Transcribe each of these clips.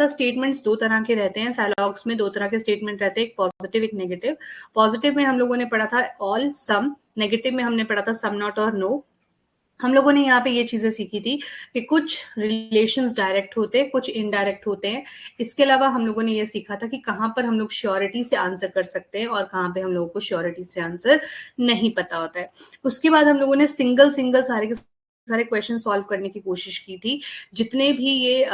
पास statements दो तरह के रहते हैं, साइलॉग्स में दो तरह के स्टेटमेंट रहते हैं, एक पॉजिटिव एक नेगेटिव। पॉजिटिव में हम लोगों ने पढ़ा था ऑल सम, नेगेटिव में हमने पढ़ा था सम नॉट और नो। हम लोगों ने यहाँ पे ये चीजें सीखी थी कि कुछ रिलेशंस डायरेक्ट होते हैं, कुछ इनडायरेक्ट होते हैं। इसके अलावा हम लोगों ने ये सीखा था कि कहाँ पर हम लोग श्योरिटी से आंसर कर सकते हैं और कहाँ पे हम लोगों को श्योरिटी से आंसर नहीं पता होता है। उसके बाद हम लोगों ने सिंगल सारे के सारे क्वेश्चन सॉल्व करने की कोशिश की थी। जितने भी ये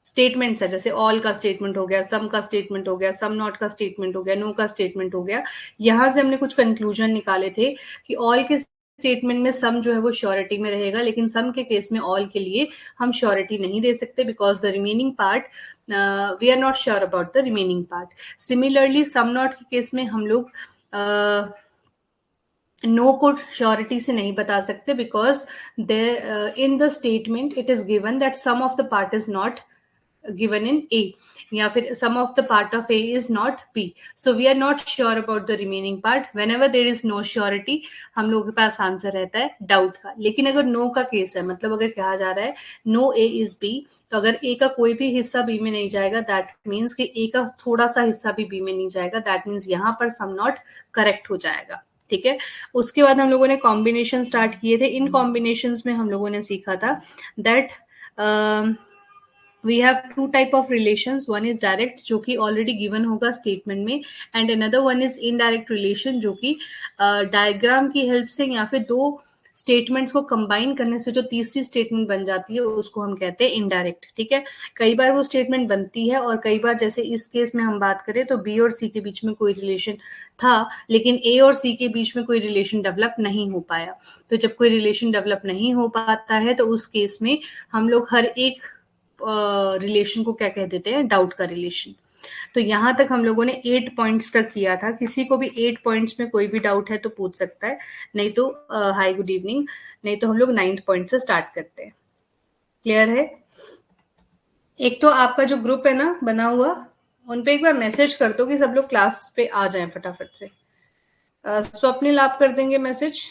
स्टेटमेंट्स है, जैसे ऑल का स्टेटमेंट हो गया, सम का स्टेटमेंट हो गया, सम नॉट का स्टेटमेंट हो गया, नो का स्टेटमेंट हो गया, यहाँ से हमने कुछ कंक्लूजन निकाले थे कि ऑल के स्टेटमेंट में सम जो है वो श्योरिटी में रहेगा, लेकिन सम के केस में ऑल के लिए हम श्योरिटी नहीं दे सकते because the remaining part we are not sure about the remaining part. Similarly some not के केस में हम लोग नो को श्योरिटी से नहीं बता सकते because there in the statement it is given that some of the part is not given in A, या फिर sum of the part of A is not B. So we are not sure about the remaining part. Whenever there is no surety, हम लोगों के पास answer रहता है doubt का। लेकिन अगर नो का केस है, मतलब अगर कहा जा रहा है नो A is B, तो अगर A का कोई भी हिस्सा B में नहीं जाएगा, दैट मीन्स कि A का थोड़ा सा हिस्सा भी B में नहीं जाएगा, दैट मीन्स यहाँ पर सम नॉट करेक्ट हो जाएगा। ठीक है, उसके बाद हम लोगों ने कॉम्बिनेशन स्टार्ट किए थे। इन कॉम्बिनेशंस में हम लोगों ने सीखा था that we have two type of relations, one is direct जो कि already given होगा statement में, and another one is indirect relation जो कि डायग्राम की हेल्प से या फिर दो स्टेटमेंट्स को कंबाइन करने से जो तीसरी स्टेटमेंट बन जाती है उसको हम कहते हैं इनडायरेक्ट। ठीक है, कई बार वो स्टेटमेंट बनती है और कई बार, जैसे इस केस में हम बात करें तो बी और सी के बीच में कोई रिलेशन था लेकिन ए और सी के बीच में कोई रिलेशन डेवलप नहीं हो पाया। तो जब कोई रिलेशन डेवलप नहीं हो पाता है तो उस केस में हम लोग हर एक रिलेशन को क्या कह देते हैं, डाउट का रिलेशन। तो यहां तक हम लोगों ने 8 पॉइंट्स तक किया था। किसी को भी 8 पॉइंट्स में कोई भी डाउट है तो पूछ सकता है, नहीं तो हाय गुड इवनिंग, नहीं तो हम लोग 9th पॉइंट से स्टार्ट करते हैं। क्लियर है? एक तो आपका जो ग्रुप है ना बना हुआ, उन पे एक बार मैसेज कर दो कि सब लोग क्लास पे आ जाएं फटाफट से। स्वप्निल आप कर देंगे मैसेज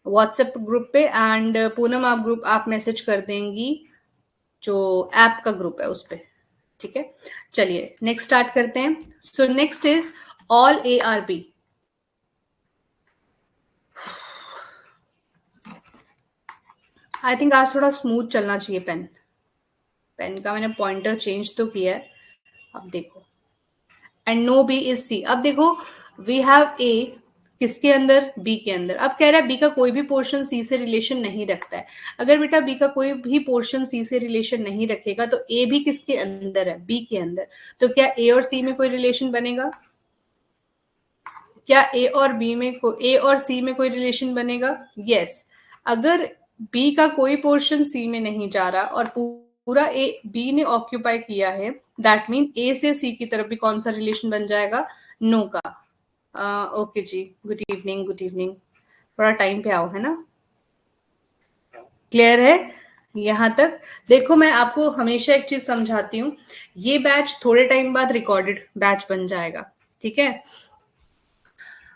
व्हाट्सएप ग्रुप पे, एंड पूनम आप मैसेज कर देंगी जो ऐप का ग्रुप है उस पे। ठीक है, चलिए नेक्स्ट स्टार्ट करते हैं। So next is all ARB। I think आज थोड़ा स्मूथ चलना चाहिए। पेन का मैंने पॉइंटर चेंज तो किया है, अब देखो। And no B is C। अब देखो वी हैव A किसके अंदर, B के अंदर। अब कह रहा है B का कोई भी पोर्शन C से रिलेशन नहीं रखता है। अगर बेटा B का कोई भी पोर्शन C से रिलेशन नहीं रखेगा तो A भी किसके अंदर है, B के अंदर। तो क्या A और C में कोई रिलेशन बनेगा? क्या A और C में कोई रिलेशन बनेगा? यस। अगर B का कोई पोर्शन C में नहीं जा रहा और पूरा B ने ऑक्यूपाई किया है, दैट मीन A से C की तरफ भी कौन सा रिलेशन बन जाएगा? नो का। ओके जी, गुड इवनिंग गुड इवनिंग। थोड़ा टाइम पे आओ, है ना? क्लियर है यहां तक? देखो मैं आपको हमेशा एक चीज समझाती हूँ, ये बैच थोड़े टाइम बाद रिकॉर्डेड बैच बन जाएगा। ठीक है,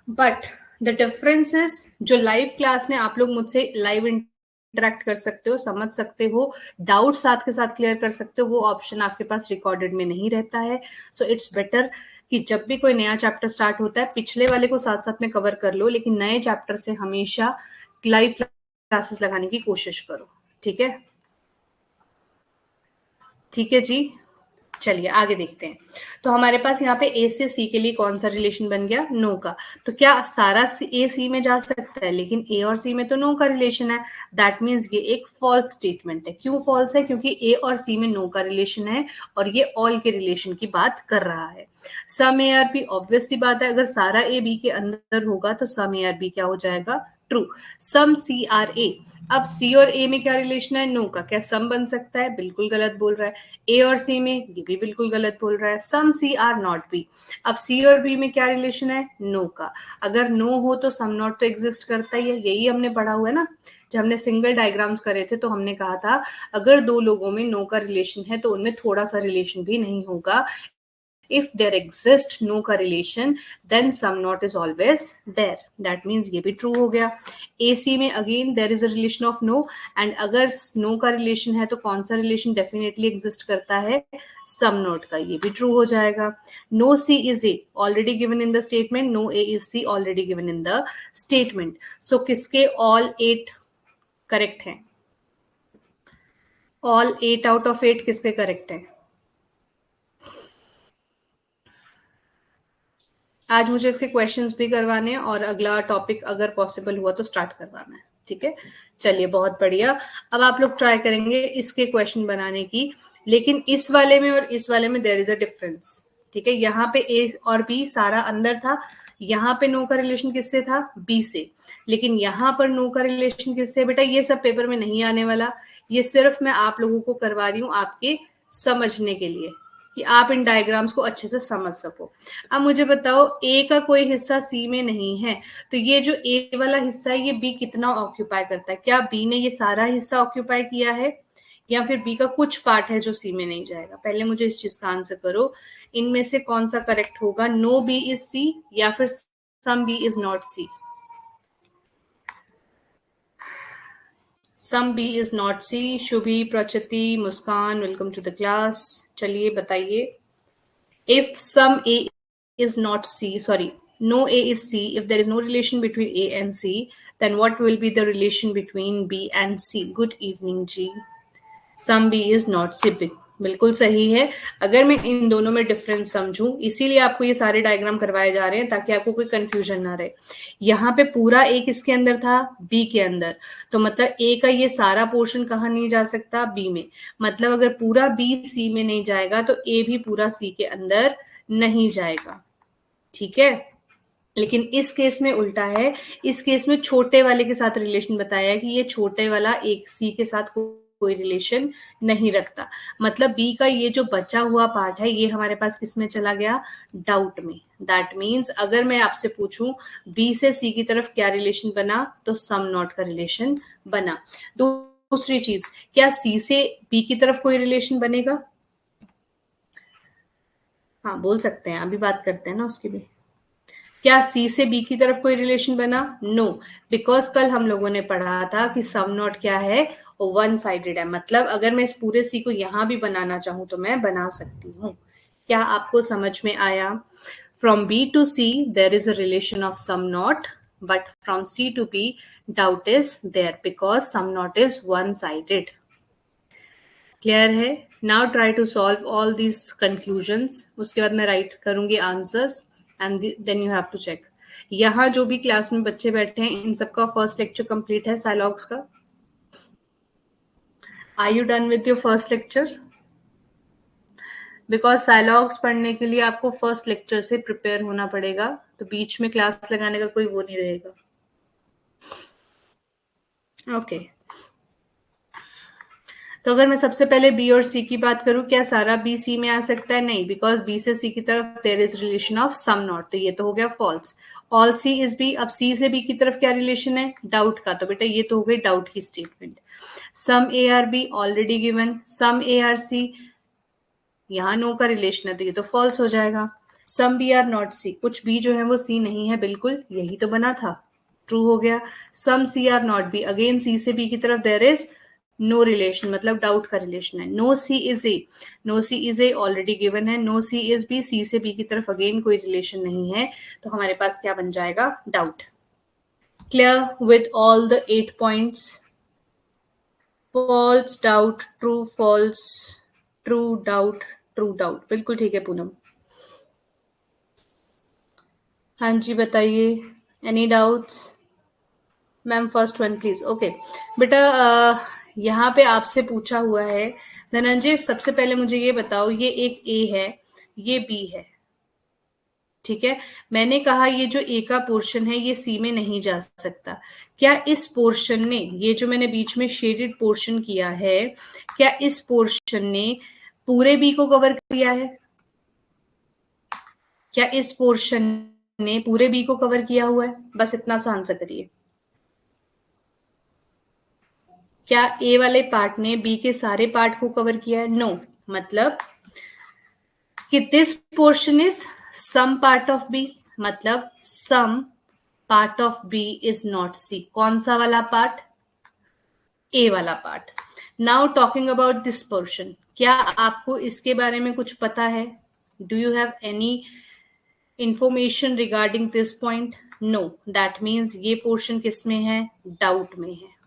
बट द डिफरेंस इज जो लाइव क्लास में आप लोग मुझसे लाइव इंटरेक्ट कर सकते हो, समझ सकते हो, डाउट साथ के साथ क्लियर कर सकते हो, वो ऑप्शन आपके पास रिकॉर्डेड में नहीं रहता है। सो इट्स बेटर कि जब भी कोई नया चैप्टर स्टार्ट होता है पिछले वाले को साथ साथ में कवर कर लो, लेकिन नए चैप्टर से हमेशा लाइव क्लासेस लगाने की कोशिश करो। ठीक है, ठीक है जी, चलिए आगे देखते हैं। तो हमारे पास यहाँ पे ए से सी के लिए कौन सा रिलेशन बन गया? नो का। तो क्या सारा ए सी में जा सकता है? लेकिन ए और सी में तो नो का रिलेशन है, दैट मीन्स ये एक फॉल्स स्टेटमेंट है। क्यों फॉल्स है? क्योंकि ए और सी में नो का रिलेशन है और ये ऑल के रिलेशन की बात कर रहा है। Some A are B, obvious सी बात है, अगर सारा ए बी के अंदर होगा तो सम ए आर बी क्या हो जाएगा? ट्रू। सम सी आर ए, अब सी और ए में क्या रिलेशन है? नो का। क्या सम बन सकता है? बिल्कुल गलत बोल रहा है। ए और सी में, ये भी बिल्कुल गलत बोल रहा है। Some C are not B, अब सी और बी में क्या रिलेशन है? नो का। अगर नो हो तो सम नॉट तो एग्जिस्ट करता ही है, यही हमने पढ़ा हुआ है ना। जब हमने सिंगल डायग्राम्स करे थे तो हमने कहा था अगर दो लोगों में नो का रिलेशन है तो उनमें थोड़ा सा रिलेशन भी नहीं होगा, If there exists no correlation, then some not is always there. That means ये भी true हो गया. AC में again there is a relation of no, and अगर no का relation है तो कौन सा relation definitely exist करता है? Some not का. ये भी true हो जाएगा. No C is A already given in the statement. No A is C already given in the statement. So किसके all 8 correct हैं? All 8 out of 8 किसके correct हैं? आज मुझे इसके क्वेश्चंस भी करवाने हैं और अगला टॉपिक अगर पॉसिबल हुआ तो स्टार्ट करवाना है. ठीक है, चलिए बहुत बढ़िया. अब आप लोग ट्राई करेंगे इसके क्वेश्चन बनाने की, लेकिन इस वाले में और इस वाले में देयर इज अ डिफरेंस. ठीक है, यहाँ पे ए और बी सारा अंदर था, यहाँ पे नो का रिलेशन किससे था? बी से. लेकिन यहाँ पर नो का रिलेशन किससे? बेटा ये सब पेपर में नहीं आने वाला, ये सिर्फ मैं आप लोगों को करवा रही हूँ आपके समझने के लिए, कि आप इन डायग्राम्स को अच्छे से समझ सको. अब मुझे बताओ, ए का कोई हिस्सा सी में नहीं है, तो ये जो ए वाला हिस्सा है ये बी कितना ऑक्यूपाई करता है? क्या बी ने ये सारा हिस्सा ऑक्यूपाई किया है, या फिर बी का कुछ पार्ट है जो सी में नहीं जाएगा? पहले मुझे इस चीज का आंसर करो. इनमें से कौन सा करेक्ट होगा? नो बी इज सी या फिर sum B is not C? Sum B is not C. Shubhi, Prachiti, Muskan, welcome to the class. चलिए बताइए. If sum A is not C, sorry, no A is C, if there is no relation between A and C, then what will be the relation between B and C? Good evening, G. Sum B is not C. बिल्कुल सही है. अगर मैं इन दोनों में difference समझूं, इसीलिए आपको ये सारे डायग्राम करवाए जा रहे हैं ताकि आपको कोई कंफ्यूजन ना रहे. यहाँ पे पूरा ए किसके अंदर था? बी के अंदर. तो मतलब ए का ये सारा पोर्शन कहाँ नहीं जा सकता? बी में. मतलब अगर पूरा बी सी में नहीं जाएगा तो ए भी पूरा सी के अंदर नहीं जाएगा. ठीक है, लेकिन इस केस में उल्टा है. इस केस में छोटे वाले के साथ रिलेशन बताया है कि ये छोटे वाला एक सी के साथ कोई रिलेशन नहीं रखता. मतलब बी का ये जो बचा हुआ पार्ट है ये हमारे पास किस में चला गया? डाउट में. दैट मीन्स अगर मैं आपसे पूछूं बी से सी की तरफ क्या रिलेशन बना, तो सम नॉट का रिलेशन बना. दूसरी चीज, क्या सी से बी की तरफ कोई रिलेशन बनेगा? हाँ बोल सकते हैं, अभी बात करते हैं ना उसकी भी. क्या सी से बी की तरफ कोई रिलेशन बना? नो, बिकॉज कल हम लोगों ने पढ़ा था कि सम नॉट क्या है? वन साइडेड है. मतलब अगर मैं इस पूरे सी को यहां भी बनाना चाहूं तो मैं बना सकती हूँ. क्या आपको समझ में आया? From B to C there is a relation of some not, but from C to B doubt is there because some not is one sided. Clear है? Now try to solve all these conclusions. उसके बाद मैं write करूंगी answers and then you have to check. यहाँ जो भी class में बच्चे बैठे हैं इन सबका फर्स्ट लेक्चर कंप्लीट है साइलॉग्स का. Are you done with your first lecture? Because syllogisms पढ़ने के लिए आपको फर्स्ट लेक्चर से प्रिपेयर होना पड़ेगा, तो बीच में क्लास लगाने का कोई वो नहीं रहेगा. ओके तो अगर मैं सबसे पहले बी और सी की बात करूं, क्या सारा बी सी में आ सकता है? नहीं, बिकॉज बी से सी की तरफ there is relation of some not, तो ये तो हो गया false. All C is B. अब सी से बी की तरफ क्या रिलेशन है? डाउट का. तो बेटा ये तो हो गई डाउट की statement. Some A are B already given. Some A are C, यहाँ नो का रिलेशन है तो ये तो फॉल्स हो जाएगा. सम बी आर नॉट सी, कुछ बी जो है वो सी नहीं है, बिल्कुल यही तो बना था, ट्रू हो गया. Some C are not B, again C से बी की तरफ देयर इज नो रिलेशन, मतलब डाउट का रिलेशन है. No C is A, no C is A already given है. No C is B, C से बी की तरफ अगेन कोई रिलेशन नहीं है, तो हमारे पास क्या बन जाएगा? Doubt. Clear with all the 8 points? False, doubt, true, false, true, doubt, true, doubt. बिल्कुल ठीक है पूनम. हाँ जी बताइए, any doubts? Ma'am first one please. Okay बेटा, यहाँ पे आपसे पूछा हुआ है धनंजय, सबसे पहले मुझे ये बताओ, ये एक ए है, ये बी है, ठीक है. मैंने कहा ये जो ए का पोर्शन है ये सी में नहीं जा सकता. क्या इस पोर्शन ने, ये जो मैंने बीच में शेडेड पोर्शन किया है, क्या इस पोर्शन ने पूरे बी को कवर किया है? क्या इस पोर्शन ने पूरे बी को कवर किया हुआ है? बस इतना सा आंसर करिए. क्या ए वाले पार्ट ने बी के सारे पार्ट को कवर किया है? नो. मतलब कि this portion is some part of B, मतलब some part of B is not C. कौन सा वाला पार्ट? ए वाला part. Now talking about this portion, क्या आपको इसके बारे में कुछ पता है? Do you have any information regarding this point? No, that means ये पोर्शन किसमें है? डाउट में है।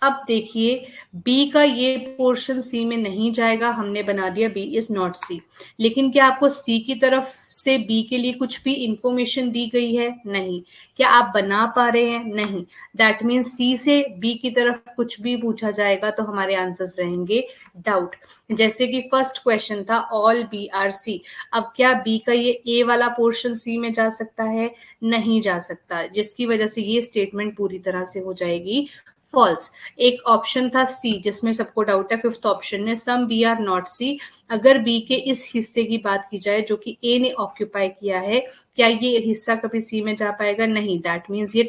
अब देखिए, बी का ये पोर्शन सी में नहीं जाएगा, हमने बना दिया बी इज नॉट सी। लेकिन क्या आपको सी की तरफ से बी के लिए कुछ भी इंफॉर्मेशन दी गई है? नहीं। क्या आप बना पा रहे हैं? नहीं। दैट मीन्स सी से बी की तरफ कुछ भी पूछा जाएगा तो हमारे आंसर्स रहेंगे डाउट। जैसे कि फर्स्ट क्वेश्चन था ऑल बी आर सी। अब क्या बी का ये ए वाला पोर्शन सी में जा सकता है? नहीं जा सकता, जिसकी वजह से ये स्टेटमेंट पूरी तरह से हो जाएगी फॉल्स। एक ऑप्शन था सी जिसमें सबको डाउट है, फिफ्थ ऑप्शन में सम बी आर नॉट सी। अगर बी के इस हिस्से की बात की जाए जो कि ए ने ऑक्यूपाई किया है, क्या ये हिस्सा कभी सी में जा पाएगा? नहीं। दैट मीन्स ये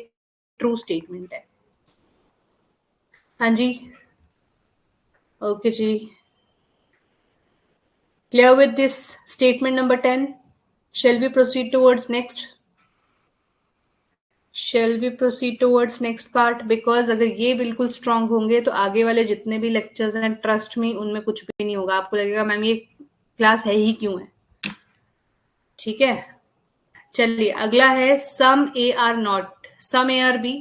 ट्रू स्टेटमेंट है। हाँ जी, ओके जी, clear with this statement number 10? Shall we proceed towards next? Shall we proceed towards next part? Because अगर ये बिल्कुल स्ट्रांग होंगे तो आगे वाले जितने भी लेक्चर्स हैं, ट्रस्ट में, उनमें कुछ भी नहीं होगा। आपको लगेगा मैम ये क्लास है ही क्यों है। ठीक है, चलिए अगला है some A are not, some A are B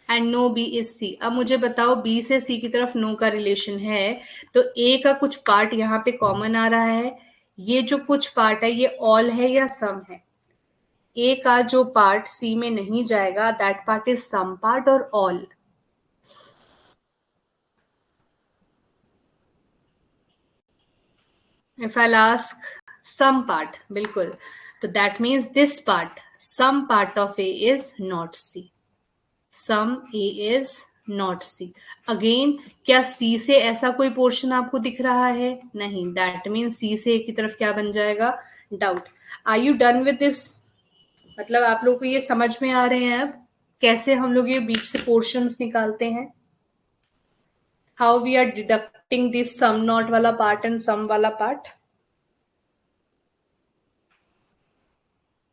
and no B is C. अब मुझे बताओ, बी से सी की तरफ नो का रिलेशन है, तो ए का कुछ पार्ट यहाँ पे कॉमन आ रहा है। ये जो कुछ पार्ट है ये ऑल है या सम है? ए का जो पार्ट सी में नहीं जाएगा, that part is some part और all? If I'll ask some part, बिल्कुल, तो that means this part, some part of A is not C. Some A is not C. Again, क्या C से ऐसा कोई पोर्शन आपको दिख रहा है? नहीं। That means C से A की तरफ क्या बन जाएगा? Doubt. Are you done with this? मतलब आप लोग को ये समझ में आ रहे हैं अब कैसे हम लोग ये बीच से पोर्शंस निकालते हैं? How we are deducting this sum not वाला पार्ट एंड sum वाला पार्ट?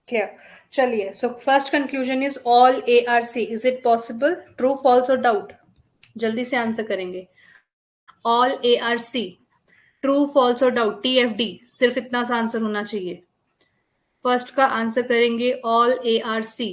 Clear. चलिए, so first conclusion is all A are C. Is it possible? True, false और doubt? जल्दी से आंसर करेंगे। All A are C. True, false और doubt? TFD, सिर्फ इतना सा आंसर होना चाहिए। फर्स्ट का आंसर करेंगे all A are C.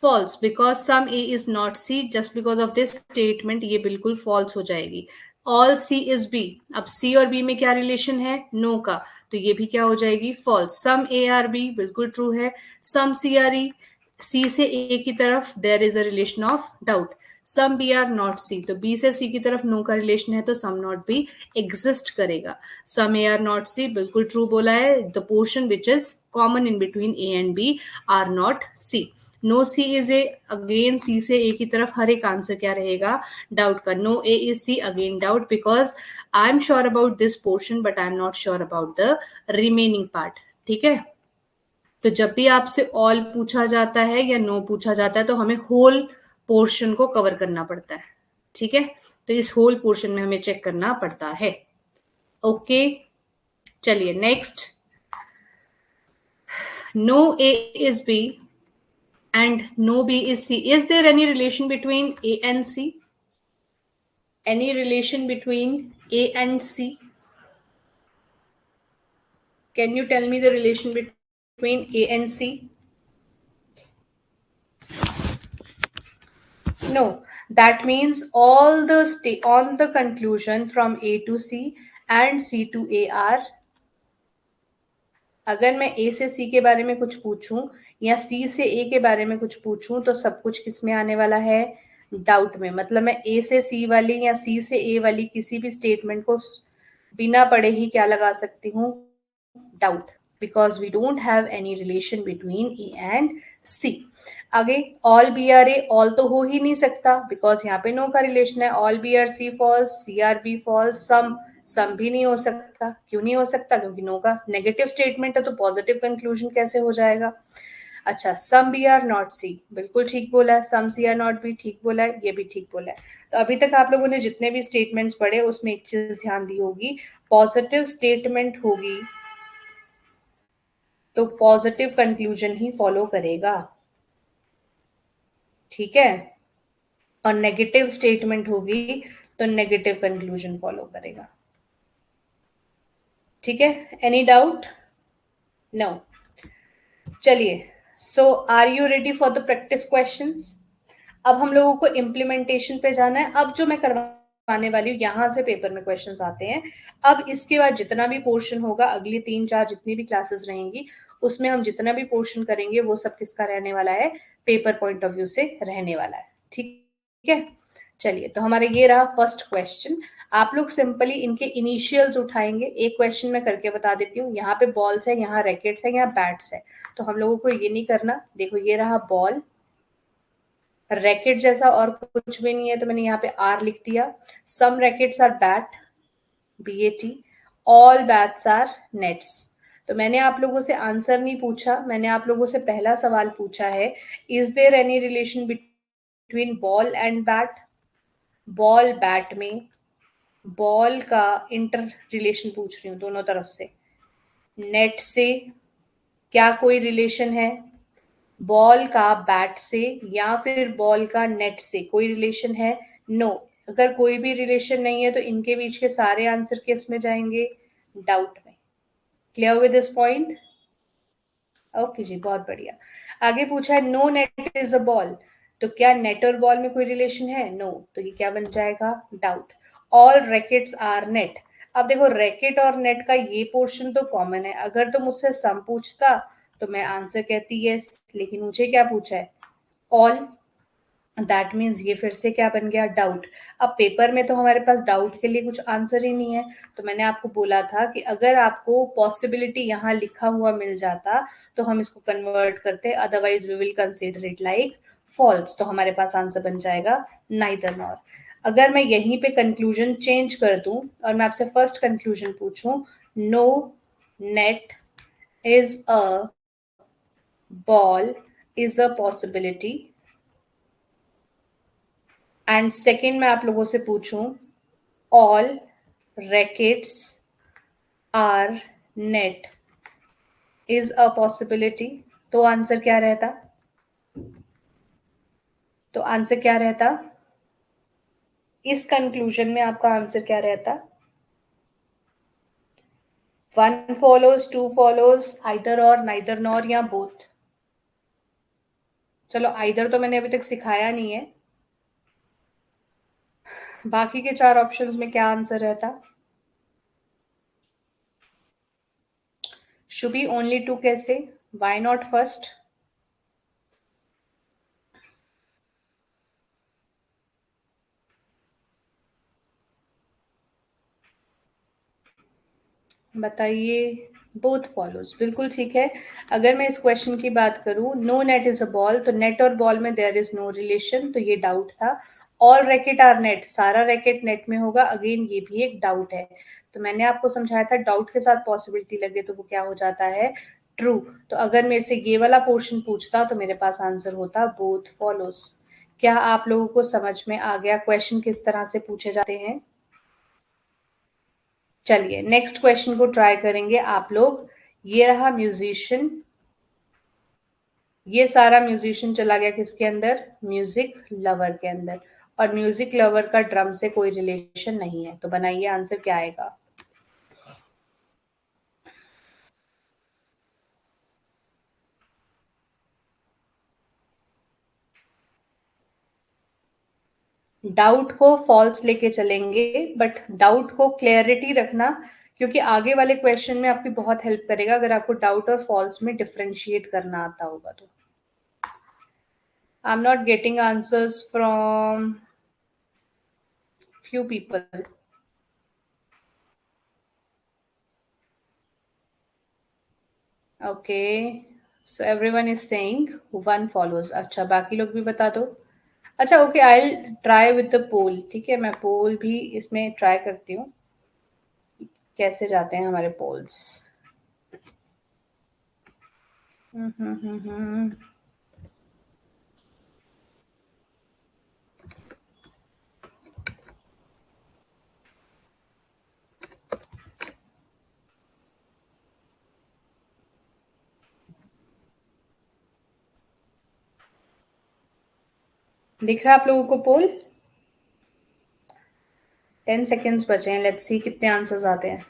False, because some A is not C. Just because of this statement ये बिल्कुल फॉल्स हो जाएगी। All C is B. अब सी और बी में क्या रिलेशन है? नो का, तो ये भी क्या हो जाएगी? False. Some A are B बिल्कुल ट्रू है। सम सी आर ई, सी से ए की तरफ there is a relation of doubt. Some B are not C, तो बी से सी की तरफ नो का रिलेशन है, तो सम नॉट बी एग्जिस्ट करेगा। सम ए आर नॉट सी बिल्कुल ट्रू बोला है। The portion which is common in between A and B are not C. No C is A, again C से ए की तरफ हर एक आंसर क्या रहेगा? डाउट का। No A is C, again doubt, because I am sure about this portion but I am not sure about the remaining part. ठीक है, तो जब भी आपसे ऑल पूछा जाता है या नो पूछा जाता है तो हमें होल पोर्शन को कवर करना पड़ता है। ठीक है, तो इस होल पोर्शन में हमें चेक करना पड़ता है। ओके, चलिए next. No A is B and no B is C. Is there any relation between A and C? Any relation between A and C? Can you tell me the relation between A and C? No. That means all the on the conclusion from A to C and C to A are, अगर मैं A से C के बारे में कुछ पूछूं या C से A के बारे में कुछ पूछूं तो सब कुछ किस में आने वाला है? डाउट में। मतलब मैं A से C वाली या C से A वाली किसी भी स्टेटमेंट को बिना पढ़े ही क्या लगा सकती हूँ? Doubt, because we don't have any relation between A and C. आगे all B are A, all तो हो ही नहीं सकता बिकॉज यहाँ पे नो का रिलेशन है। All B are C false, C are B false, some भी नहीं हो सकता। क्यों नहीं हो सकता? क्योंकि नो का नेगेटिव स्टेटमेंट है, तो पॉजिटिव कंक्लूजन कैसे हो जाएगा? अच्छा, सम बी आर नॉट सी, बिल्कुल ठीक बोला है। Some C are not B, ठीक बोला है। ये भी ठीक बोला है। तो अभी तक आप लोगों ने जितने भी स्टेटमेंट्स पढ़े उसमें एक चीज ध्यान दी होगी, पॉजिटिव स्टेटमेंट होगी तो पॉजिटिव कंक्लूजन ही फॉलो करेगा, ठीक है, और नेगेटिव स्टेटमेंट होगी तो नेगेटिव कंक्लूजन फॉलो करेगा, ठीक है। Any doubt? नो। चलिए, so are you ready for the practice questions? अब हम लोगों को इम्प्लीमेंटेशन पे जाना है। अब जो मैं करवाने वाली हूँ, यहां से पेपर में क्वेश्चंस आते हैं। अब इसके बाद जितना भी पोर्शन होगा, अगली 3-4 जितनी भी क्लासेस रहेंगी, उसमें हम जितना भी पोर्शन करेंगे वो सब किसका रहने वाला है, पेपर पॉइंट ऑफ व्यू से रहने वाला है, ठीक है। चलिए, तो हमारा ये रहा फर्स्ट क्वेश्चन। आप लोग सिंपली इनके इनिशियल्स उठाएंगे। एक क्वेश्चन मैं करके बता देती हूँ। यहाँ पे बॉल्स है, यहाँ रैकेट्स है, यहाँ बैट्स है। तो हम लोगों को ये नहीं करना। देखो, ये रहा बॉल, रैकेट जैसा और कुछ भी नहीं है तो मैंने यहाँ पे आर लिख दिया। Some rackets are bat, BAT, all bats are nets. तो मैंने आप लोगों से आंसर नहीं पूछा, मैंने आप लोगों से पहला सवाल पूछा है, is there any relation between ball and bat? Ball bat में, बॉल का इंटर रिलेशन पूछ रही हूँ दोनों तरफ से। नेट से क्या कोई रिलेशन है? बॉल का बैट से या फिर बॉल का नेट से कोई रिलेशन है? नो। अगर कोई भी रिलेशन नहीं है तो इनके बीच के सारे आंसर किस में जाएंगे? डाउट में। Clear with this point? Okay जी, बहुत बढ़िया। आगे पूछा है, no net is a ball. तो क्या नेट और बॉल में कोई रिलेशन है? नो। तो ये क्या बन जाएगा? Doubt. All rackets are net. अब देखो, रैकेट और नेट का ये पोर्शन तो कॉमन है। अगर तो मुझसे सम पूछता तो मैं आंसर कहती यस, लेकिन मुझे क्या पूछा है? ऑल। दैट मीन्स ये फिर से क्या बन गया? डाउट। अब पेपर में तो हमारे पास डाउट के लिए कुछ आंसर ही नहीं है। तो मैंने आपको बोला था कि अगर आपको पॉसिबिलिटी यहाँ लिखा हुआ मिल जाता तो हम इसको कन्वर्ट करते, otherwise we will consider it like false. तो हमारे पास आंसर बन जाएगा नाइदर नॉर। अगर मैं यहीं पे कंक्लूजन चेंज कर दूं और मैं आपसे फर्स्ट कंक्लूजन पूछूं, no net is a ball is a possibility, and second मैं आप लोगों से पूछूं, all rackets are net is a possibility, तो आंसर क्या रहता? तो आंसर क्या रहता? इस कंक्लूजन में आपका आंसर क्या रहता? One follows, two follows, either और, नाइदर नॉर, या बोथ? चलो, आइदर तो मैंने अभी तक सिखाया नहीं है। बाकी के 4 ऑप्शंस में क्या आंसर रहता? शुड बी ओनली 2 कैसे? Why not first? बताइए। बोथ फॉलोज, बिल्कुल ठीक है। अगर मैं इस क्वेश्चन की बात करूं, no net is a ball, तो नेट और बॉल में देयर इज नो रिलेशन, तो ये डाउट था। ऑल रैकेट आर नेट, सारा रैकेट नेट में होगा, अगेन ये भी एक डाउट है। तो मैंने आपको समझाया था डाउट के साथ पॉसिबिलिटी लगे तो वो क्या हो जाता है? ट्रू। तो अगर मेरे से ये वाला पोर्शन पूछता तो मेरे पास आंसर होता बोथ फॉलोज। क्या आप लोगों को समझ में आ गया क्वेश्चन किस तरह से पूछे जाते हैं? चलिए, नेक्स्ट क्वेश्चन को ट्राई करेंगे आप लोग। ये रहा म्यूजिशियन, ये सारा म्यूजिशियन चला गया किसके अंदर? म्यूजिक लवर के अंदर। और म्यूजिक लवर का ड्रम से कोई रिलेशन नहीं है। तो बनाइए आंसर क्या आएगा? डाउट को फॉल्स लेके चलेंगे, बट डाउट को क्लैरिटी रखना, क्योंकि आगे वाले क्वेश्चन में आपकी बहुत हेल्प करेगा अगर आपको डाउट और फॉल्स में डिफरेंशिएट करना आता होगा तो। I am not getting answers from few people. Okay, so everyone is saying one follows. अच्छा, बाकी लोग भी बता दो। अच्छा, okay, I try with the poll. ठीक है, मैं पोल भी इसमें ट्राई करती हूँ कैसे जाते हैं हमारे पोल्स। दिख रहा है आप लोगों को पोल? 10 सेकेंड्स बचे हैं, लेट्स सी कितने आंसर्स आते हैं।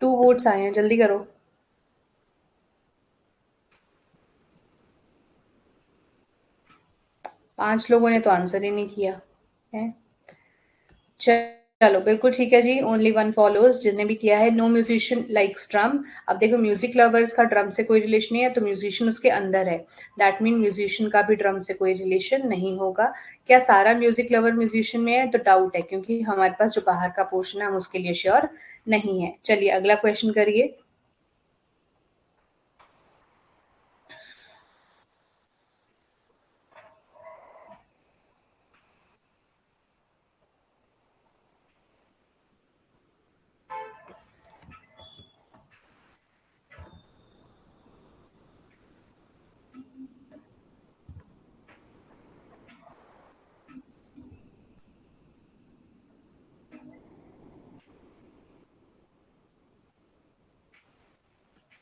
2 वोट्स आए हैं, जल्दी करो। 5 लोगों ने तो आंसर ही नहीं किया है। चलो बिल्कुल ठीक है जी, ओनली वन फॉलोज। जिसने भी किया है, नो म्यूजिशियन लाइक्स ड्रम। अब देखो म्यूजिक लवर्स का ड्रम से कोई रिलेशन नहीं है, तो म्यूजिशियन उसके अंदर है, दैट मीन म्यूजिशियन का भी ड्रम से कोई रिलेशन नहीं होगा। क्या सारा म्यूजिक लवर म्यूजिशियन में है? तो डाउट है, क्योंकि हमारे पास जो बाहर का पोर्शन है हम उसके लिए श्योर नहीं है। चलिए अगला क्वेश्चन करिए।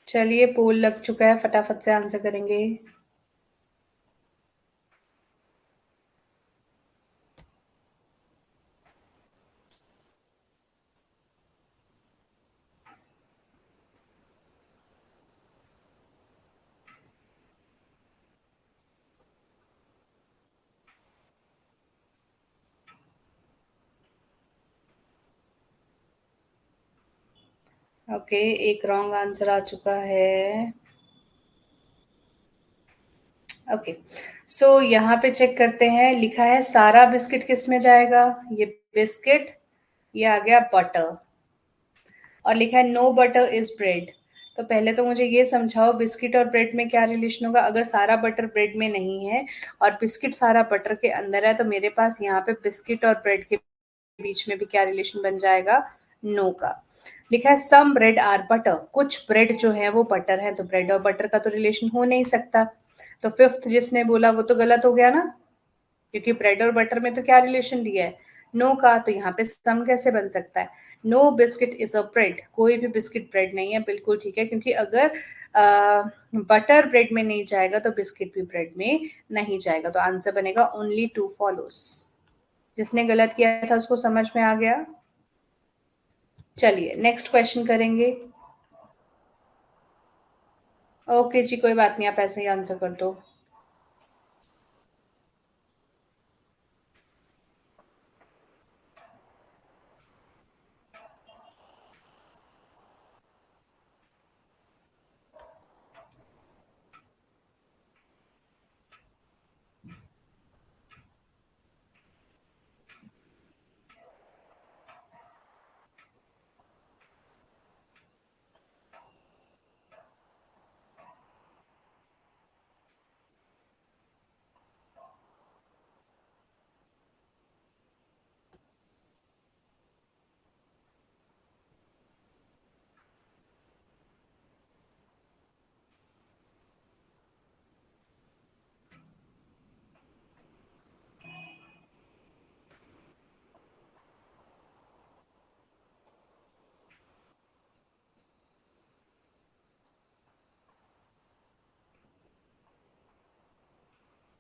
चलिए पोल लग चुका है, फटाफट से आंसर करेंगे। ओके, एक रॉन्ग आंसर आ चुका है। ओके, सो यहाँ पे चेक करते हैं। लिखा है सारा बिस्किट किस में जाएगा? ये बिस्किट, ये आ गया बटर, और लिखा है नो बटर इज ब्रेड। तो पहले तो मुझे ये समझाओ, बिस्किट और ब्रेड में क्या रिलेशन होगा? अगर सारा बटर ब्रेड में नहीं है और बिस्किट सारा बटर के अंदर है, तो मेरे पास यहाँ पे बिस्किट और ब्रेड के बीच में भी क्या रिलेशन बन जाएगा? नो का। लिखा है सम ब्रेड आर बटर, कुछ ब्रेड जो है वो बटर है, तो ब्रेड और बटर का तो रिलेशन हो नहीं सकता। तो फिफ्थ जिसने बोला वो तो गलत हो गया ना, क्योंकि ब्रेड और बटर में तो क्या रिलेशन दिया है? नो का। तो यहाँ पे सम कैसे बन सकता है? No biscuit is a bread, कोई भी बिस्किट ब्रेड नहीं है। बिल्कुल ठीक है, क्योंकि अगर बटर ब्रेड में नहीं जाएगा तो बिस्किट भी ब्रेड में नहीं जाएगा। तो आंसर बनेगा ओनली टू फॉलोज। जिसने गलत किया था उसको समझ में आ गया। चलिए नेक्स्ट क्वेश्चन करेंगे। ओके जी, कोई बात नहीं, आप ऐसे ही आंसर कर दो।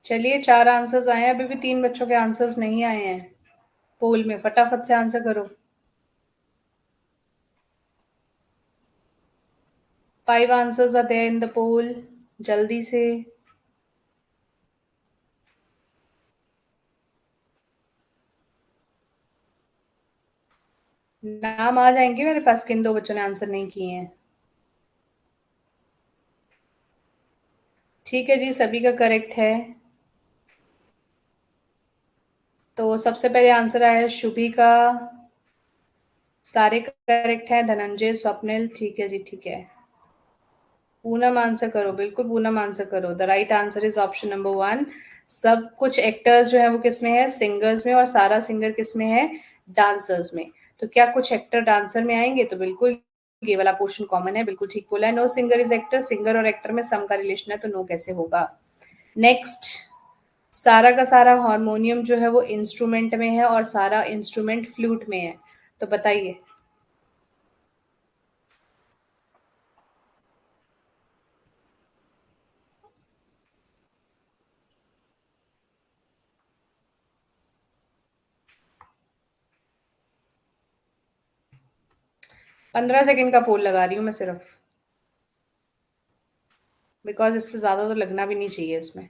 चलिए 4 आंसर्स आए हैं, अभी भी 3 बच्चों के आंसर्स नहीं आए हैं पोल में। फटाफट से आंसर करो। 5 answers are there in the poll, जल्दी से। नाम आ जाएंगे मेरे पास किन 2 बच्चों ने आंसर नहीं किए हैं। ठीक है जी, सभी का करेक्ट है। तो सबसे पहले आंसर आया शुभी का, सारे करेक्ट है। धनंजय, स्वप्निल, ठीक है जी, ठीक है। पूनम आंसर करो, बिल्कुल पूनम आंसर करो। The right answer is option number 1। सब कुछ एक्टर्स जो है वो किस में है? सिंगर्स में। और सारा सिंगर किस में है? डांसर्स में। तो क्या कुछ एक्टर डांसर में आएंगे? तो बिल्कुल ये वाला पोर्शन कॉमन है, बिल्कुल ठीक बोला है। Know singer is actor, singer और एक्टर में सम का रिलेशन है, तो नो कैसे होगा। नेक्स्ट, सारा का सारा हारमोनियम जो है वो इंस्ट्रूमेंट में है और सारा इंस्ट्रूमेंट फ्लूट में है, तो बताइए। पंद्रह सेकेंड का पोल लगा रही हूँ मैं सिर्फ, बिकॉज इससे ज्यादा तो लगना भी नहीं चाहिए इसमें।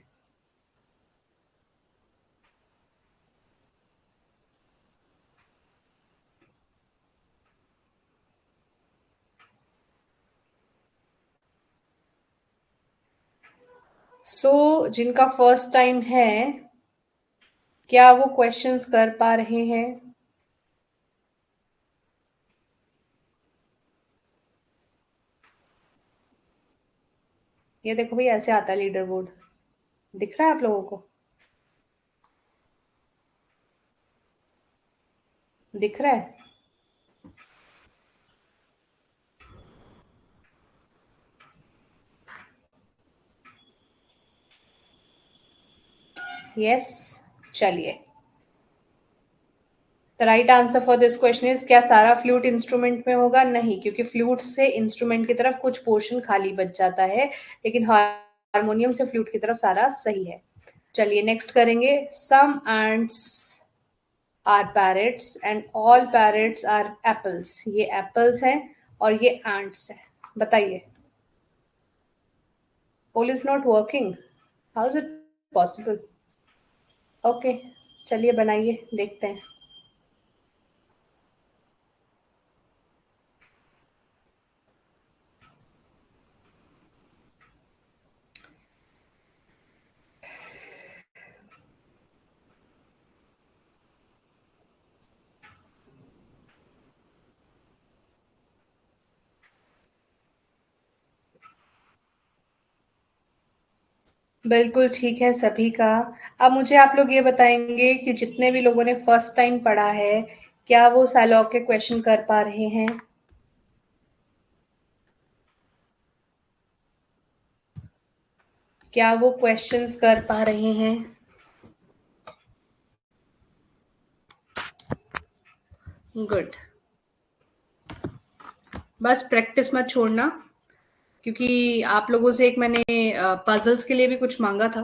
जिनका फर्स्ट टाइम है, क्या वो क्वेश्चंस कर पा रहे हैं? ये देखो भाई, ऐसे आता है लीडर बोर्ड, दिख रहा है आप लोगों को? दिख रहा है? यस। चलिए, the right answer for this question is, क्या सारा फ्लूट इंस्ट्रूमेंट में होगा? नहीं, क्योंकि फ्लूट से इंस्ट्रूमेंट की तरफ कुछ पोर्शन खाली बच जाता है, लेकिन हारमोनियम से फ्लूट की तरफ सारा सही है। चलिए नेक्स्ट करेंगे। Some ants are parrots and all parrots are apples. ये एप्पल्स हैं और ये एंट्स हैं, बताइए। Poll is not working, how is it possible? Okay, चलिए बनाइए, देखते हैं। बिल्कुल ठीक है सभी का। अब मुझे आप लोग ये बताएंगे कि जितने भी लोगों ने फर्स्ट टाइम पढ़ा है, क्या वो सालॉग के क्वेश्चन कर पा रहे हैं? क्या वो क्वेश्चंस कर पा रहे हैं? गुड। बस प्रैक्टिस मत छोड़ना, क्योंकि आप लोगों से एक मैंने पजल्स के लिए भी कुछ मांगा था,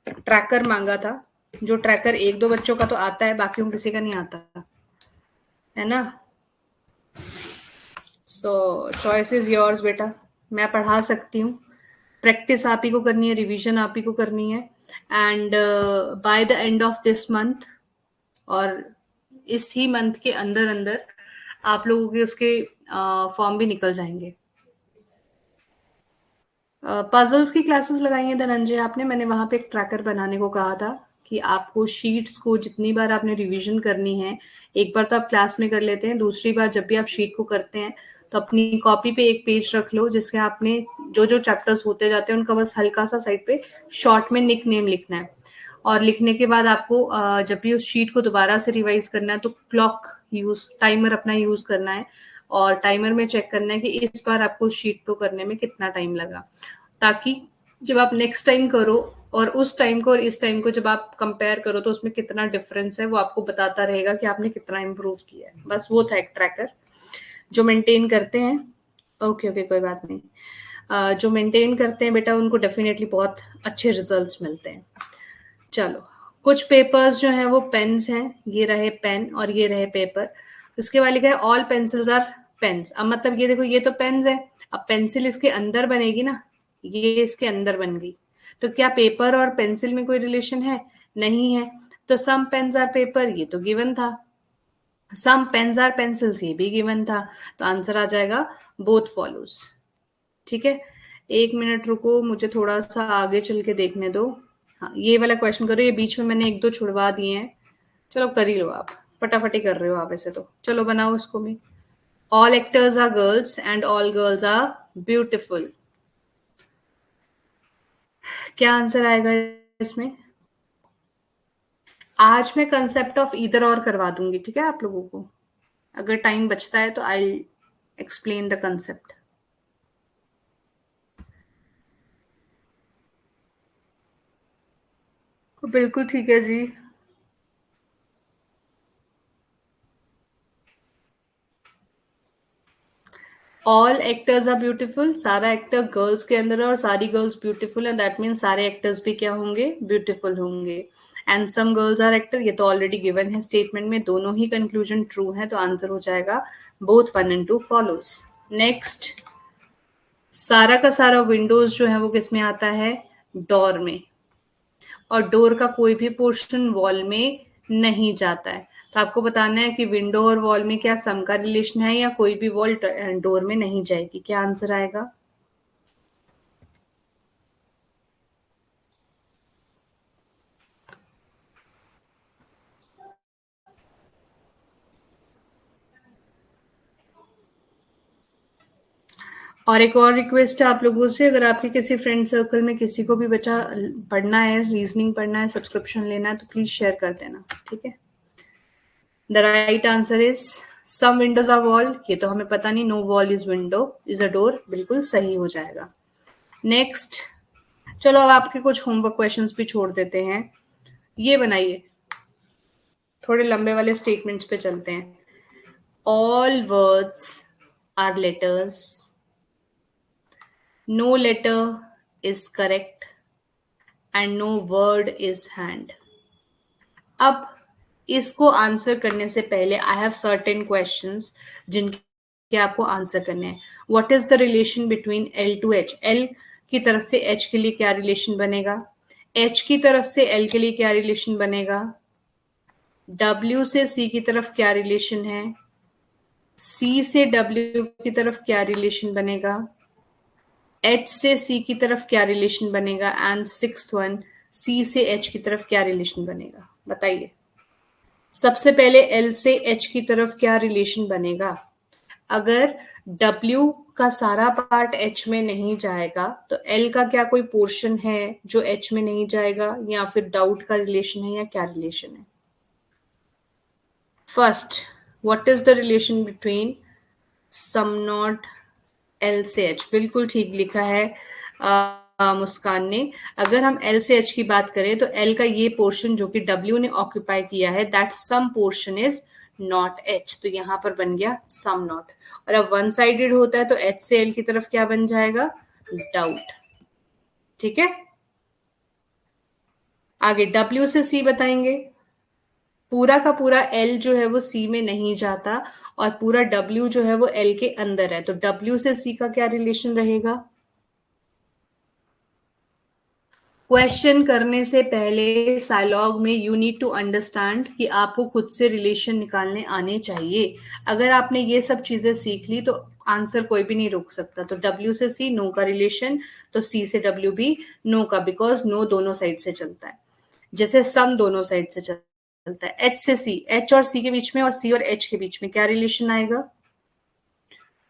ट्रैकर मांगा था। जो ट्रैकर एक दो बच्चों का तो आता है, बाकी किसी का नहीं आता है ना। सो चॉइस इज योर्स बेटा। मैं पढ़ा सकती हूँ, प्रैक्टिस आप ही को करनी है, रिवीजन आप ही को करनी है। And by the end of this month, और इस ही मंथ के अंदर अंदर आप लोगों के उसके फॉर्म भी निकल जाएंगे। पजल्स की क्लासेस लगाई हैं धनंजय आपने, मैंने वहां पे एक ट्रैकर बनाने को कहा था कि आपको शीट्स को जितनी बार आपने रिवीजन करनी है, एक बार तो आप क्लास में कर लेते हैं, दूसरी बार जब भी आप शीट को करते हैं तो अपनी कॉपी पे एक पेज रख लो, जिसके आपने जो जो चैप्टर्स होते जाते हैं उनका बस हल्का सा साइड पे शॉर्ट में निक नेम लिखना है। और लिखने के बाद आपको जब भी उस शीट को दोबारा से रिवाइज करना है तो क्लॉक यूज, टाइमर अपना यूज करना है, और टाइमर में चेक करना है कि इस बार आपको शीट को करने में कितना टाइम लगा, ताकि जब आप नेक्स्ट टाइम करो और उस टाइम को और इस टाइम को जब आप कंपेयर करो तो उसमें कितना डिफरेंस है वो आपको बताता रहेगा कि आपने कितना इम्प्रूव किया है। बस वो था एक ट्रैकर जो मेंटेन करते हैं। ओके ओके, कोई बात नहीं। जो मेंटेन करते हैं बेटा, उनको डेफिनेटली बहुत अच्छे रिजल्ट्स मिलते हैं। चलो, कुछ पेपर्स जो हैं वो पेन्स हैं, ये रहे पेन और ये रहे पेपर। उसके बाद लिखा है ऑल पेंसिल्स आर पेन्स। अब मतलब ये देखो, ये तो पेन्स है, अब पेंसिल इसके अंदर बनेगी ना, ये इसके अंदर बन गई, तो क्या पेपर और पेंसिल में कोई रिलेशन है? नहीं है। तो सम पेन्स आर पेपर, ये तो गिवन था। सम पेन्स आर पेंसिल्स, ये भी गिवन था। तो आंसर आ जाएगा बोथ फॉलोज। ठीक है, एक मिनट रुको, मुझे थोड़ा सा आगे चल के देखने दो। हाँ, ये वाला क्वेश्चन करो, ये बीच में मैंने एक दो छुड़वा दिए हैं। चलो कर ही लो, आप फटाफटी कर रहे हो आप ऐसे तो, चलो बनाओ इसको भी। All actors are girls and all girls are beautiful. क्या आंसर आएगा इसमें? आज मैं कंसेप्ट ऑफ ईदर और करवा दूंगी, ठीक है आप लोगों को। अगर टाइम बचता है तो आई एक्सप्लेन द कंसेप्ट। बिल्कुल ठीक है जी। ऑल एक्टर्स आर ब्यूटीफुल, सारा एक्टर गर्ल्स के अंदर है और सारी गर्ल्स ब्यूटीफुल है, दैट मीन्स सारे एक्टर्स भी क्या होंगे, ब्यूटीफुल होंगे। And some girls are actor, ये तो ऑलरेडी गिवन है स्टेटमेंट में, दोनों ही कंक्लूजन ट्रू है, तो आंसर हो जाएगा बोथ 1 and 2 फॉलोज। नेक्स्ट, सारा का सारा विंडोज जो है वो किस में आता है, डोर में, और डोर का कोई भी पोर्शन वॉल में नहीं जाता है। तो आपको बताना है कि विंडो और वॉल में क्या सम का रिलेशन है या कोई भी वॉल डोर में नहीं जाएगी। क्या आंसर आएगा? और एक और रिक्वेस्ट है आप लोगों से, अगर आपके किसी फ्रेंड सर्कल में किसी को भी बच्चा पढ़ना है, रीजनिंग पढ़ना है, सब्सक्रिप्शन लेना है, तो प्लीज शेयर कर देना, ठीक है। The right answer is some windows are wall, ये तो हमें पता नहीं, no wall is window is a door, बिल्कुल सही हो जाएगा। नेक्स्ट, चलो अब आपके कुछ होमवर्क क्वेश्चंस भी छोड़ देते हैं। ये बनाइए, थोड़े लंबे वाले स्टेटमेंट्स पे चलते हैं। All words are letters, no letter is correct and no word is hand. अब इसको आंसर करने से पहले आई हैव सर्टेन क्वेश्चंस जिनके आपको आंसर करने हैं। What is the relation between L two H, L की तरफ से एच के लिए क्या रिलेशन बनेगा, एच की तरफ से एल के लिए क्या रिलेशन बनेगा, डब्ल्यू से सी की तरफ क्या रिलेशन है, सी से डब्ल्यू की तरफ क्या रिलेशन बनेगा, एच से सी की तरफ क्या रिलेशन बनेगा, एंड सिक्स्थ वन, सी से एच की तरफ क्या रिलेशन बनेगा। बताइए, सबसे पहले एल से एच की तरफ क्या रिलेशन बनेगा। अगर डब्ल्यू का सारा पार्ट एच में नहीं जाएगा तो एल का क्या कोई पोर्शन है जो एच में नहीं जाएगा, या फिर डाउट का रिलेशन है, या क्या रिलेशन है। First, what is the relation between some not L से एच, बिल्कुल ठीक लिखा है मुस्कान ने। अगर हम एल से एच की बात करें तो एल का ये पोर्शन जो कि डब्ल्यू ने ऑक्यूपाई किया है, that some portion is not H, तो यहां पर बन गया सम नॉट। और अब वन साइडेड होता है तो एच से एल की तरफ क्या बन जाएगा, डाउट। ठीक है, आगे डब्ल्यू से सी बताएंगे। पूरा का पूरा एल जो है वो सी में नहीं जाता और पूरा डब्ल्यू जो है वो एल के अंदर है, तो डब्ल्यू से सी का क्या रिलेशन रहेगा। क्वेश्चन करने से पहले साइलॉग में यू नीड टू अंडरस्टैंड कि आपको खुद से रिलेशन निकालने आने चाहिए। अगर आपने ये सब चीजें सीख ली तो आंसर कोई भी नहीं रोक सकता। तो डब्ल्यू से सी नो का रिलेशन, तो सी से डब्ल्यू भी नो का, बिकॉज नो दोनों साइड से चलता है, जैसे सम दोनों साइड से चलता है। एच से सी, एच और सी के बीच में और सी और एच के बीच में क्या रिलेशन आएगा।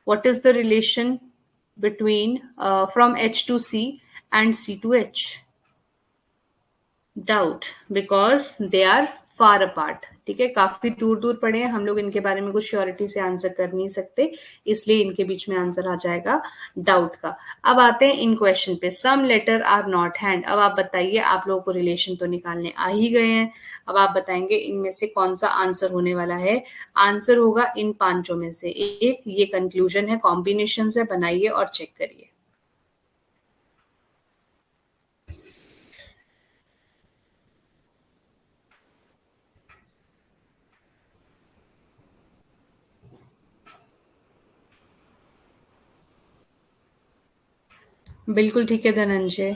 What is the relation between from H to C and C to H, doubt, because they are far apart. ठीक है, काफी दूर दूर पड़े हैं हम लोग, इनके बारे में कुछ श्योरिटी से आंसर कर नहीं सकते, इसलिए इनके बीच में आंसर आ जाएगा डाउट का। अब आते हैं इन क्वेश्चन पे, some later are not hand. अब आप बताइए, आप लोगों को रिलेशन तो निकालने आ ही गए हैं, अब आप बताएंगे इनमें से कौन सा आंसर होने वाला है। आंसर होगा इन पांचों में से एक, ये कंक्लूजन है, कॉम्बिनेशन है, बनाइए और चेक करिए। बिल्कुल ठीक है धनंजय।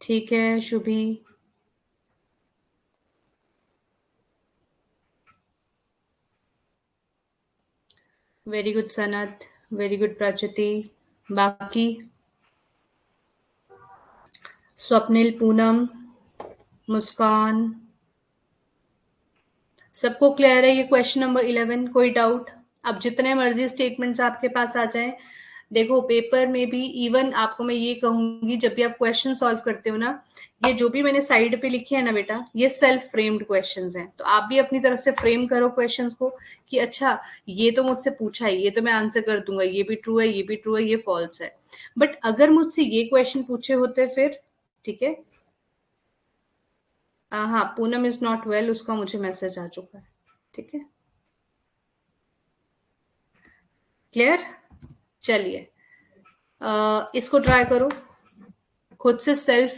ठीक है Shubhi. Very good Sanat, very good Prachati. बाकी स्वप्निल, पूनम, मुस्कान, सबको क्लियर है ये क्वेश्चन नंबर 11? कोई डाउट? अब जितने मर्जी स्टेटमेंट्स आपके पास आ जाएं, देखो पेपर में भी इवन आपको मैं ये कहूंगी, जब भी आप क्वेश्चन सॉल्व करते हो ना, ये जो भी मैंने साइड पे लिखे है ना बेटा, ये सेल्फ फ्रेम्ड क्वेश्चंस हैं, तो आप भी अपनी तरफ से फ्रेम करो क्वेश्चंस को कि अच्छा ये तो मुझसे पूछा है, ये तो मैं आंसर कर दूंगा, ये भी ट्रू है, ये भी ट्रू है, ये फॉल्स है। बट अगर मुझसे ये क्वेश्चन पूछे होते फिर, ठीक है। हाँ, पूनम इज नॉट वेल, उसका मुझे मैसेज आ चुका है, ठीक है। क्लियर? चलिए, इसको ट्राई करो, खुद से सेल्फ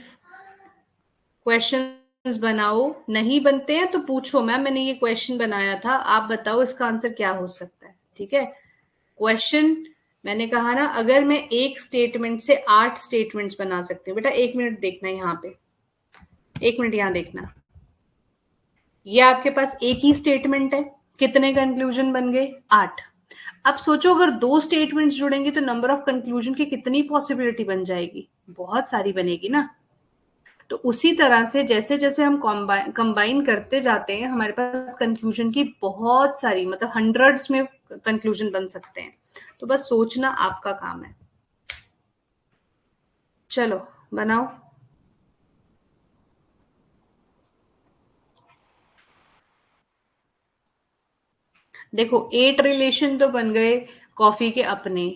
क्वेश्चंस बनाओ। नहीं बनते हैं तो पूछो, मैम मैंने ये क्वेश्चन बनाया था, आप बताओ इसका आंसर क्या हो सकता है, ठीक है। क्वेश्चन मैंने कहा ना, अगर मैं एक स्टेटमेंट से 8 स्टेटमेंट्स बना सकती हूँ बेटा, 1 मिनट देखना यहाँ पे, 1 मिनट यहाँ देखना, ये आपके पास एक ही स्टेटमेंट है, कितने कंक्लूजन बन गए? 8। अब सोचो अगर 2 स्टेटमेंट्स जुड़ेंगे तो नंबर ऑफ कंक्लूजन की कितनी पॉसिबिलिटी बन जाएगी? बहुत सारी बनेगी ना। तो उसी तरह से जैसे जैसे हम कंबाइन करते जाते हैं, हमारे पास कंक्लूजन की बहुत सारी, मतलब हंड्रेड्स में कंक्लूजन बन सकते हैं। तो बस सोचना आपका काम है। चलो बनाओ। देखो 8 रिलेशन तो बन गए कॉफी के अपने,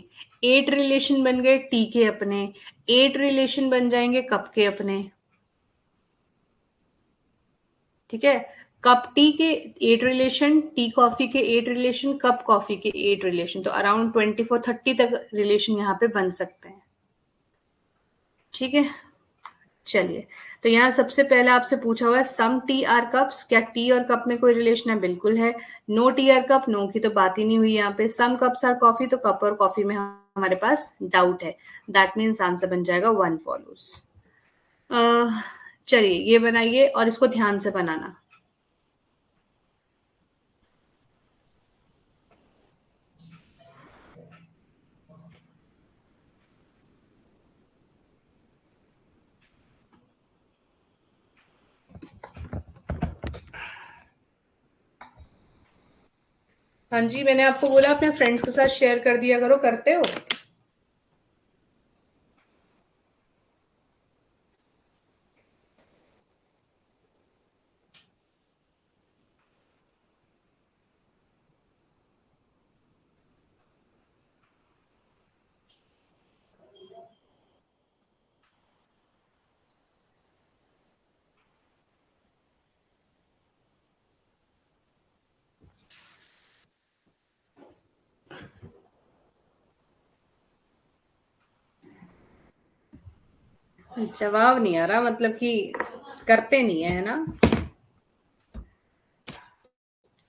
8 रिलेशन बन गए टी के अपने, 8 रिलेशन बन जाएंगे कप के अपने, ठीक है। कप टी के 8 रिलेशन, टी कॉफी के 8 रिलेशन, कप कॉफी के 8 रिलेशन, तो अराउंड 24-30 तक रिलेशन यहाँ पे बन सकते हैं, ठीक है। चलिए, तो यहाँ सबसे पहले आपसे पूछा हुआ है सम टी आर कप्स, क्या टी और कप में कोई रिलेशन है? बिल्कुल है। No tea are cup, no की तो बात ही नहीं हुई यहाँ पे। सम कप्स आर कॉफी, तो कप और कॉफी में हमारे पास डाउट है, दैट मीन्स आंसर बन जाएगा वन फॉलोज। चलिए ये बनाइए और इसको ध्यान से बनाना। हाँ जी, मैंने आपको बोला अपने फ्रेंड्स के साथ शेयर कर दिया करो, करते हो? जवाब नहीं आ रहा, मतलब कि करते नहीं है ना।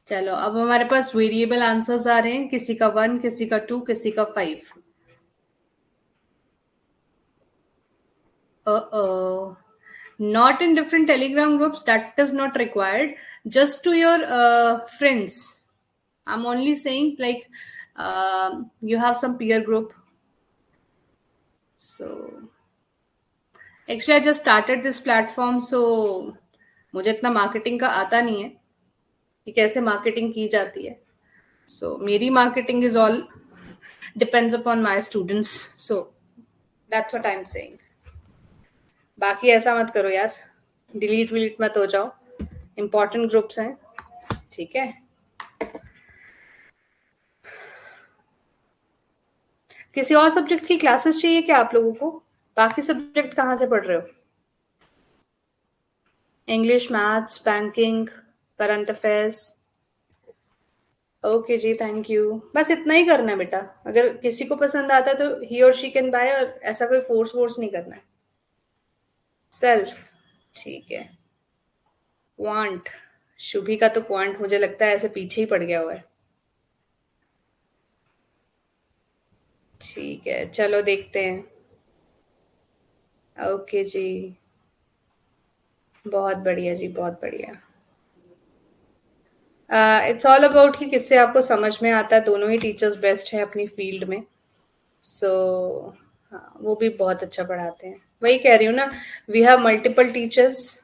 चलो अब हमारे पास वेरिएबल आंसर्स आ रहे हैं, किसी का 1, किसी का 2, किसी का 5। Not in different telegram groups, that is not required, just to your friends. I'm only saying like you have some peer group. So actually I just started this platform, so मुझे इतना मार्केटिंग का आता नहीं है कि कैसे marketing की जाती है। सो मेरी marketing is all depends upon my students, so that's what I am saying. बाकी ऐसा मत करो यार, डिलीट विलीट मत हो जाओ, इंपॉर्टेंट ग्रुप्स हैं, ठीक है। किसी और सब्जेक्ट की क्लासेस चाहिए क्या आप लोगों को? बाकी सब्जेक्ट कहाँ से पढ़ रहे हो? English, maths, banking, current affairs? Okay जी, थैंक यू। बस इतना ही करना है बेटा, अगर किसी को पसंद आता है तो ही और शी कैन बाय, और ऐसा कोई फोर्स वोर्स नहीं करना है। सेल्फ, ठीक है। क्वांट, शुभी का तो क्वांट मुझे लगता है ऐसे पीछे ही पड़ गया हुआ है। ठीक है, चलो देखते हैं। ओके जी, बहुत बढ़िया जी, बहुत बढ़िया। इट्स ऑल अबाउट कि किससे आपको समझ में आता है, दोनों ही टीचर्स बेस्ट हैं अपनी फील्ड में। सो हाँ, वो भी बहुत अच्छा पढ़ाते हैं, वही कह रही हूँ ना, we have multiple teachers,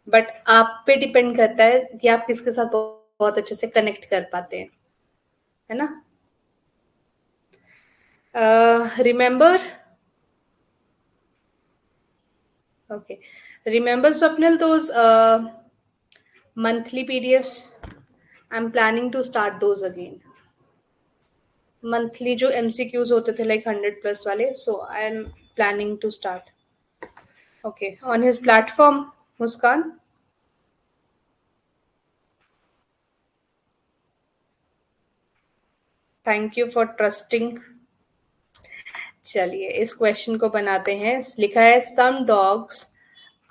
but आप पे डिपेंड करता है कि आप किसके साथ बहुत अच्छे से कनेक्ट कर पाते हैं, है ना? Remember, okay, remember Swapnil those monthly PDFs? I'm planning to start those again. Monthly जो MCQs होते थे like 100 plus वाले, so I'm planning to start. Okay, on his platform, Muskan. Thank you for trusting. चलिए इस question को बनाते हैं. लिखा है सम डॉग्स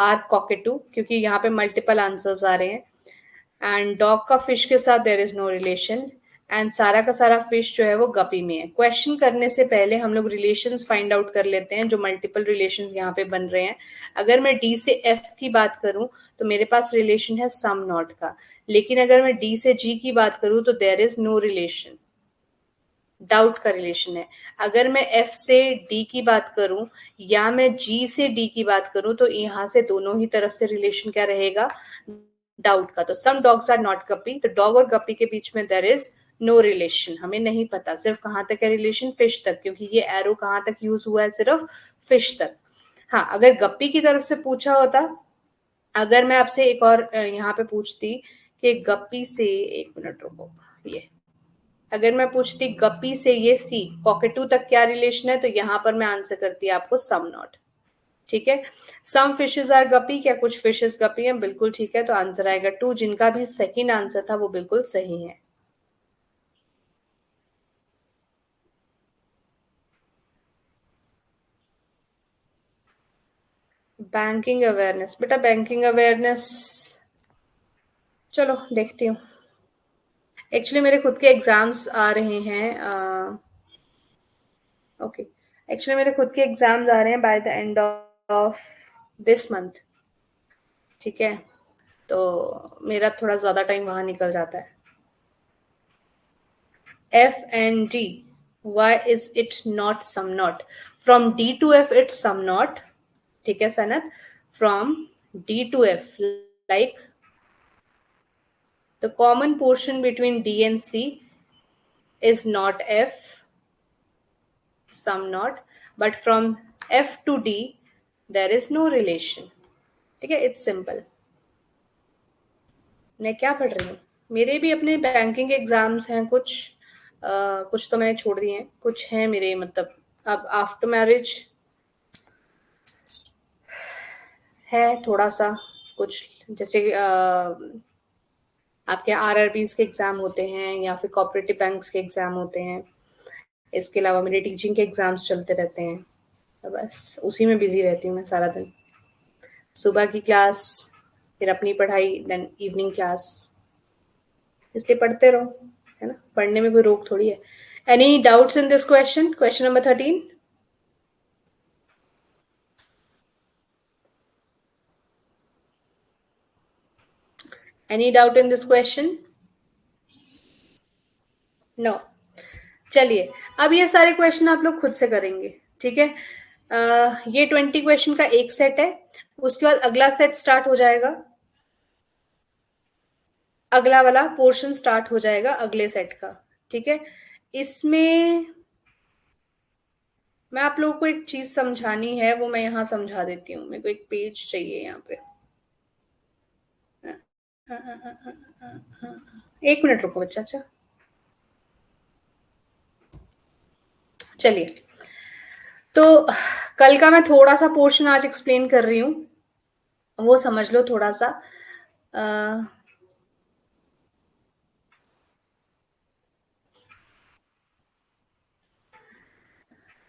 आर कॉकेटू, क्योंकि यहाँ पे मल्टीपल आंसर्स आ रहे हैं. एंड डॉग का फिश के साथ there is no relation, and सारा का सारा फिश जो है वो गपी में है. क्वेश्चन करने से पहले हम लोग रिलेशंस फाइंड आउट कर लेते हैं, जो मल्टीपल रिलेशंस यहाँ पे बन रहे हैं. अगर मैं डी से एफ की बात करूं तो मेरे पास रिलेशन है सम नॉट का, लेकिन अगर मैं डी से जी की बात करूं तो there is no relation, doubt का रिलेशन है. अगर मैं एफ से डी की बात करूं या मैं जी से डी की बात करूं तो यहाँ से दोनों ही तरफ से रिलेशन क्या रहेगा, डाउट का. तो सम डॉग्स आर नॉट गप्पी, तो डॉग और गप्पी के बीच में देयर इज नो रिलेशन. हमें नहीं पता सिर्फ कहां तक है रिलेशन, फिश तक, क्योंकि ये एरो कहां तक यूज हुआ है, सिर्फ फिश तक. हाँ, अगर गप्पी की तरफ से पूछा होता, अगर मैं आपसे एक और यहाँ पे पूछती कि गप्पी से, एक मिनट रुको, ये अगर मैं पूछती गप्पी से ये सी कॉकेटू तक क्या रिलेशन है, तो यहाँ पर मैं आंसर करती आपको सम नॉट. ठीक है, सम फिशेज आर गपी, क्या कुछ फिशेज गपी हैं? बिल्कुल ठीक है, तो आंसर आएगा 2, जिनका भी सेकंड आंसर था वो बिल्कुल सही है. बैंकिंग अवेयरनेस, बेटा बैंकिंग अवेयरनेस चलो देखती हूँ. एक्चुअली मेरे खुद के एग्जाम्स आ रहे हैं. ओके, एक्चुअली मेरे खुद के एग्जाम्स आ रहे हैं by the end of this month. ठीक है, तो मेरा थोड़ा ज्यादा टाइम वहां निकल जाता है. F and D, why is it not sum not? From D to F it's sum not. ठीक है Sanat, from D to F, like the common portion between D and C is not F, sum not, but from F to D there is no relation. ठीक है, it's simple. मैं क्या पढ़ रही हूँ, मेरे भी अपने बैंकिंग एग्जाम्स हैं कुछ. कुछ तो मैंने छोड़ दिए हैं, कुछ हैं मेरे, मतलब अब आफ्टर मैरिज है थोड़ा सा कुछ, जैसे आपके आरआरबीज के एग्जाम होते हैं या फिर कोऑपरेटिव बैंक्स के एग्जाम होते हैं. इसके अलावा मेरे टीचिंग के एग्जाम्स चलते रहते हैं, तो बस उसी में बिजी रहती हूँ मैं सारा दिन. सुबह की क्लास, फिर अपनी पढ़ाई, देन इवनिंग क्लास, इसलिए पढ़ते रहो, है ना, पढ़ने में कोई रोक थोड़ी है. Any doubts in this question, question number 13? Any doubt in this question? No. चलिए, अब ये सारे क्वेश्चन आप लोग खुद से करेंगे. ठीक है, ये 20 क्वेश्चन का एक सेट है. उसके बाद अगला सेट स्टार्ट हो जाएगा, अगला वाला पोर्शन स्टार्ट हो जाएगा अगले सेट का. ठीक है, इसमें मैं आप लोगों को एक चीज समझानी है, वो मैं यहाँ समझा देती हूँ. मेरे को एक पेज चाहिए यहाँ पे. एक मिनट रुको बच्चा. अच्छा चलिए, तो कल का मैं थोड़ा सा पोर्शन आज एक्सप्लेन कर रही हूँ, वो समझ लो थोड़ा सा.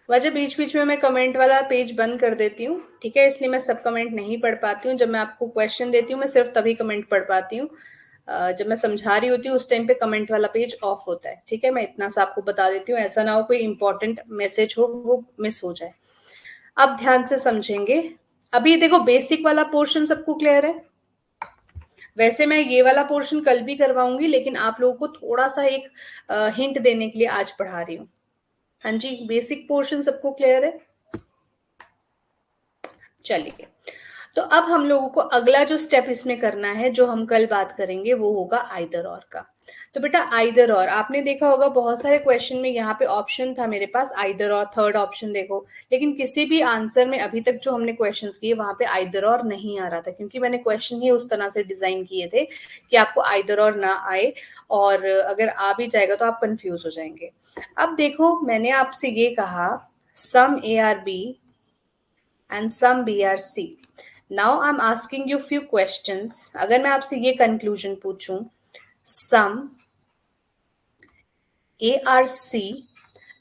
वजह बीच बीच में मैं कमेंट वाला पेज बंद कर देती हूँ. ठीक है, इसलिए मैं सब कमेंट नहीं पढ़ पाती हूँ. जब मैं आपको क्वेश्चन देती हूँ मैं सिर्फ तभी कमेंट पढ़ पाती हूँ. जब मैं समझा रही होती हूँ उस टाइम पे कमेंट वाला पेज ऑफ होता है. ठीक है, मैं इतना सा आपको बता देती हूँ, ऐसा ना हो कोई इंपॉर्टेंट मैसेज हो वो मिस हो जाए. अब ध्यान से समझेंगे. अभी देखो बेसिक वाला पोर्शन सबको क्लियर है. वैसे मैं ये वाला पोर्शन कल भी करवाऊंगी, लेकिन आप लोगों को थोड़ा सा एक हिंट देने के लिए आज पढ़ा रही हूँ. हाँ जी, बेसिक पोर्शन सबको क्लियर है. चलिए, तो अब हम लोगों को अगला जो स्टेप इसमें करना है, जो हम कल बात करेंगे, वो होगा आइदर और का। तो बेटा आइदर और आपने देखा होगा बहुत सारे क्वेश्चन में यहाँ पे ऑप्शन था मेरे पास आइदर और, थर्ड ऑप्शन देखो, लेकिन किसी भी आंसर में अभी तक जो हमने क्वेश्चंस किए वहां पे आइदर और नहीं आ रहा था, क्योंकि मैंने क्वेश्चन ही उस तरह से डिजाइन किए थे कि आपको आइदर और ना आए, और अगर आ भी जाएगा तो आप कंफ्यूज हो जाएंगे। अब देखो मैंने आपसे ये कहा some A are B and some B are C. Now I'm asking you few questions. अगर मैं आपसे ये conclusion पूछूं, some A are C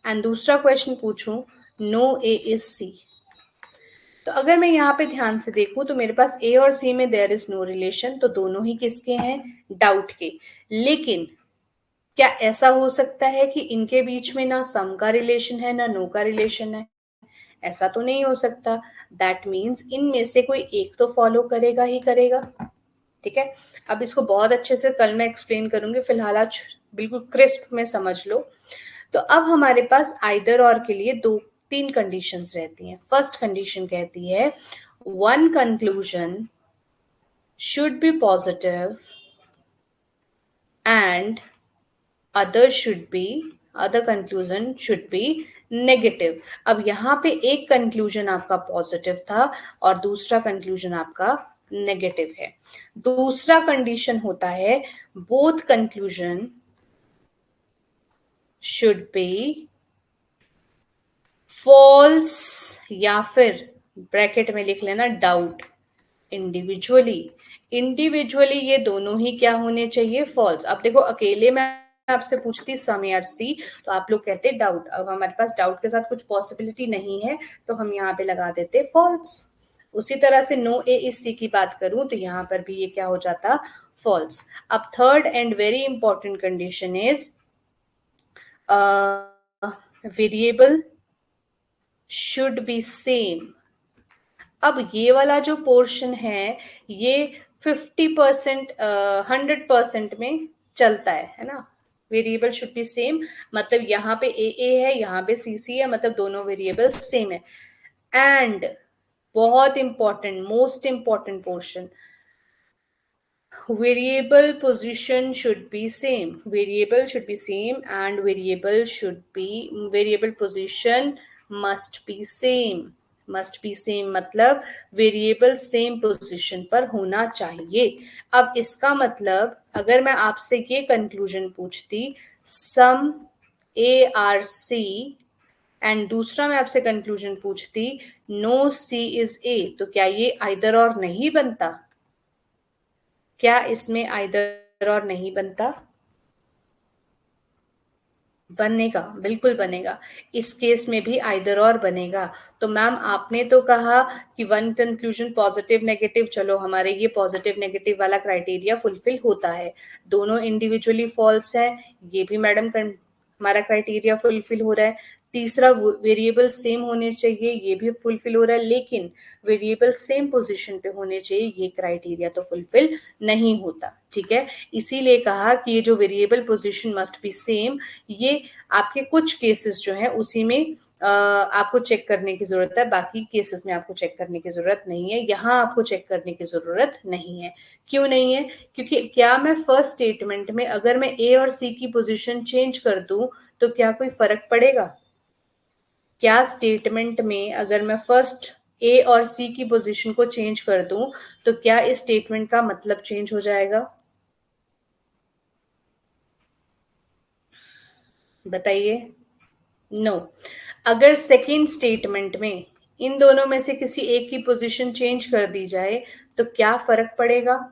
and दूसरा question पूछूं, no A is C. तो अगर मैं यहाँ पे ध्यान से देखूं तो मेरे पास A और C में there is no relation, तो दोनों ही किसके हैं? डाउट के। लेकिन क्या ऐसा हो सकता है कि इनके बीच में ना सम का रिलेशन है ना नो का रिलेशन है? ऐसा तो नहीं हो सकता। दैट मीन्स इनमें से कोई एक तो फॉलो करेगा ही करेगा। ठीक है, अब इसको बहुत अच्छे से कल मैं एक्सप्लेन करूंगी, फिलहाल आज बिल्कुल क्रिस्प में समझ लो। तो अब हमारे पास आइदर और के लिए दो तीन कंडीशंस रहती हैं। फर्स्ट कंडीशन कहती है one conclusion should B positive and other should be other conclusion should B negative. अब यहाँ पे एक कंक्लूजन आपका पॉजिटिव था और दूसरा कंक्लूजन आपका नेगेटिव है। दूसरा कंडीशन होता है both conclusion should be false, या फिर ब्रैकेट में लिख लेना डाउट इंडिविजुअली। इंडिविजुअली ये दोनों ही क्या होने चाहिए? फॉल्स। अब देखो अकेले में आपसे पूछती सम या सी तो आप लोग कहते डाउट। अब हमारे पास डाउट के साथ कुछ पॉसिबिलिटी नहीं है तो हम यहाँ पे लगा देते फॉल्स। उसी तरह से नो ए इज सी की बात करूं तो यहाँ पर भी ये क्या हो जाता? फॉल्स। अब third and very important condition is variable should be same. अब ये वाला जो पोर्शन है ये 50% 100% में चलता है ना। वेरिएबल शुड बी सेम मतलब यहाँ पे ए है, यहाँ पे सी है, मतलब दोनों वेरिएबल सेम है। एंड बहुत important, most important portion, variable position should be same. Variable should be same and variable position must be same. must be same मतलब वेरिएबल सेम पोजीशन पर होना चाहिए। अब इसका मतलब अगर मैं आपसे ये कंक्लूजन पूछती सम ए आर सी एंड दूसरा मैं आपसे कंक्लूजन पूछती नो सी इज ए, तो क्या ये आइदर और नहीं बनता? क्या इसमें आइदर और नहीं बनता? बनेगा, बिल्कुल बनेगा। इस केस में भी आइदर और बनेगा। तो मैम आपने तो कहा कि वन कंक्लूजन पॉजिटिव नेगेटिव, चलो हमारे ये पॉजिटिव नेगेटिव वाला क्राइटेरिया फुलफिल होता है। दोनों इंडिविजुअली फॉल्स है, ये भी मैडम हमारा क्राइटेरिया फुलफिल हो रहा है। तीसरा वेरिएबल सेम होने चाहिए, ये भी फुलफिल हो रहा है, लेकिन वेरिएबल सेम पोजीशन पे होने चाहिए, ये क्राइटेरिया तो फुलफिल नहीं होता। ठीक है, इसीलिए कहा कि ये जो variable position must be same, ये आपके कुछ केसेस जो है उसी में आपको चेक करने की जरूरत है, बाकी केसेस में आपको चेक करने की जरूरत नहीं है। यहाँ आपको चेक करने की जरूरत नहीं है। क्यों नहीं है? क्योंकि क्या मैं फर्स्ट स्टेटमेंट में अगर मैं ए और सी की पोजीशन चेंज कर दूं तो क्या कोई फर्क पड़ेगा? क्या स्टेटमेंट में अगर मैं फर्स्ट ए और सी की पोजीशन को चेंज कर दूं तो क्या इस स्टेटमेंट का मतलब चेंज हो जाएगा? बताइए। नो। अगर सेकेंड स्टेटमेंट में इन दोनों में से किसी एक की पोजीशन चेंज कर दी जाए तो क्या फर्क पड़ेगा?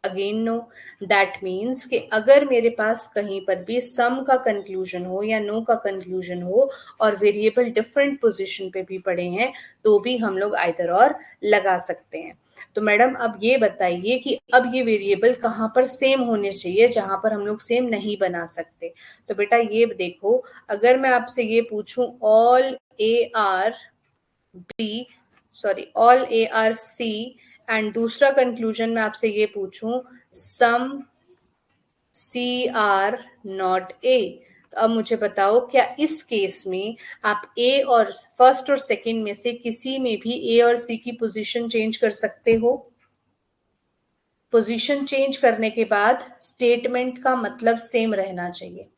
Again no. दैट मीन्स कि अगर मेरे पास कहीं पर भी सम का कंक्लूजन हो या नो का कंक्लूजन हो और वेरिएबल डिफरेंट पोजीशन पे भी पड़े हैं तो भी हम लोग आइदर और लगा सकते हैं। तो मैडम अब ये बताइए कि अब ये वेरिएबल कहाँ पर सेम होने चाहिए जहां पर हम लोग सेम नहीं बना सकते? तो बेटा ये देखो, अगर मैं आपसे ये पूछूं all A are B, sorry all A are C and दूसरा कंक्लूजन मैं आपसे ये पूछूं सम सी आर नॉट ए, तो अब मुझे बताओ, क्या इस केस में आप ए और फर्स्ट और सेकंड में से किसी में भी ए और सी की पोजीशन चेंज कर सकते हो? पोजीशन चेंज करने के बाद स्टेटमेंट का मतलब सेम रहना चाहिए।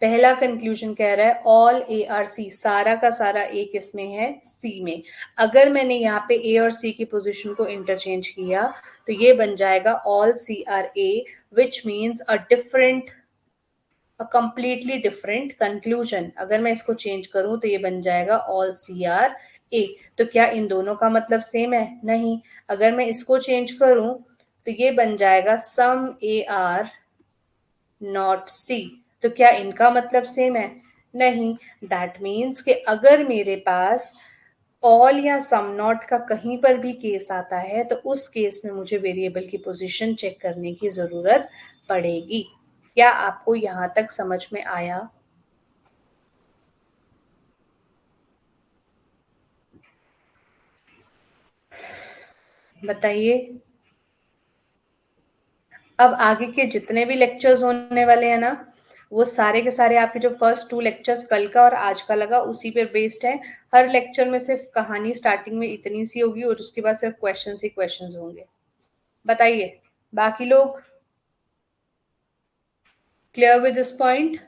पहला कंक्लूजन कह रहा है ऑल ए आर सी, सारा का सारा ए किस में है? सी में। अगर मैंने यहाँ पे ए और सी की पोजीशन को इंटरचेंज किया तो ये बन जाएगा all C are A, which means a completely different conclusion. अगर मैं इसको चेंज करूं तो ये बन जाएगा ऑल सी आर ए। तो क्या इन दोनों का मतलब सेम है? नहीं। अगर मैं इसको चेंज करूं तो ये बन जाएगा सम ए आर नॉट सी। तो क्या इनका मतलब सेम है? नहीं। दैट मीन्स कि अगर मेरे पास ऑल या सम नॉट का कहीं पर भी केस आता है तो उस केस में मुझे वेरिएबल की पोजीशन चेक करने की जरूरत पड़ेगी। क्या आपको यहां तक समझ में आया? बताइए। अब आगे के जितने भी लेक्चर्स होने वाले हैं ना, वो सारे के सारे आपके जो फर्स्ट 2 लेक्चर्स कल का और आज का लगा उसी पे बेस्ड है। हर लेक्चर में सिर्फ कहानी स्टार्टिंग में इतनी सी होगी और उसके बाद सिर्फ क्वेश्चन ही क्वेश्चंस होंगे। बताइए बाकी लोग क्लियर विद दिस पॉइंट?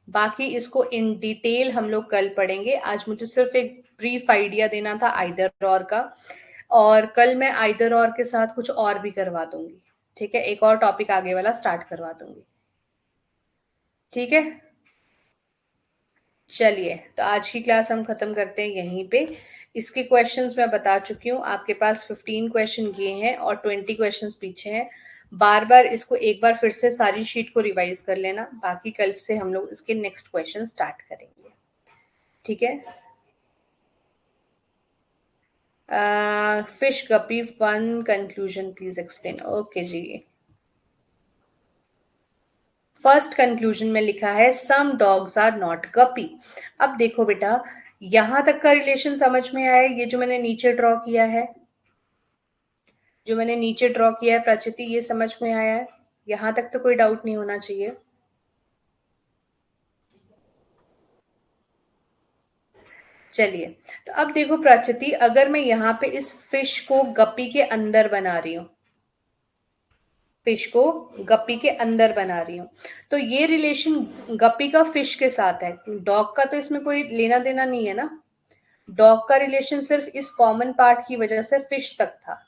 बाकी इसको इन डिटेल हम लोग कल पढ़ेंगे। आज मुझे सिर्फ एक ब्रीफ आइडिया देना था आइदर और का, और कल मैं आइदर और के साथ कुछ और भी करवा दूंगी। ठीक है, एक और टॉपिक आगे वाला स्टार्ट करवा दूंगी। ठीक है, चलिए तो आज की क्लास हम खत्म करते हैं यहीं पे। इसके क्वेश्चंस मैं बता चुकी हूँ, आपके पास 15 क्वेश्चन ये हैं और 20 क्वेश्चंस पीछे हैं। बार बार इसको एक बार फिर से सारी शीट को रिवाइज कर लेना, बाकी कल से हम लोग इसके नेक्स्ट क्वेश्चन स्टार्ट करेंगे। ठीक है। Fish guppy one conclusion please explain. Okay जी। फर्स्ट कंक्लूजन में लिखा है some dogs are not guppy. अब देखो बेटा, यहां तक का रिलेशन समझ में आया? ये जो मैंने नीचे ड्रॉ किया है, जो मैंने नीचे ड्रॉ किया है प्रचिति, ये समझ में आया है? यहां तक तो कोई डाउट नहीं होना चाहिए। चलिए, तो अब देखो प्रचिति, अगर मैं यहाँ पे इस फिश को गप्पी के अंदर बना रही हूँ, फिश को गप्पी के अंदर बना रही हूँ, तो ये रिलेशन गप्पी का फिश के साथ है। डॉग का तो इसमें कोई लेना देना नहीं है ना। डॉग का रिलेशन सिर्फ इस कॉमन पार्ट की वजह से फिश तक था।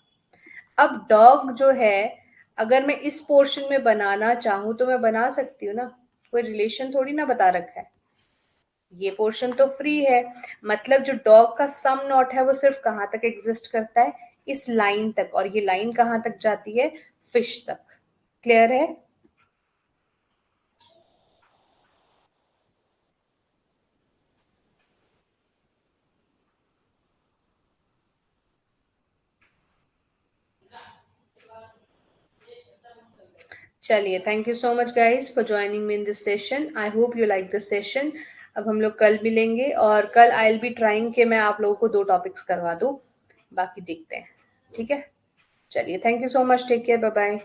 अब डॉग जो है, अगर मैं इस पोर्शन में बनाना चाहूं तो मैं बना सकती हूँ ना, कोई रिलेशन थोड़ी ना बता रखा है। ये पोर्शन तो फ्री है। मतलब जो डॉग का सम नॉट है वो सिर्फ कहां तक एग्जिस्ट करता है? इस लाइन तक, और ये लाइन कहां तक जाती है? फिश तक। क्लियर है? चलिए, thank you so much guys for joining me in this session. I hope you like this session. अब हम लोग कल मिलेंगे और कल आई विल बी ट्राइंग कि मैं आप लोगों को 2 टॉपिक्स करवा दूं, बाकी देखते हैं। ठीक है, चलिए, thank you so much, take care, bye bye.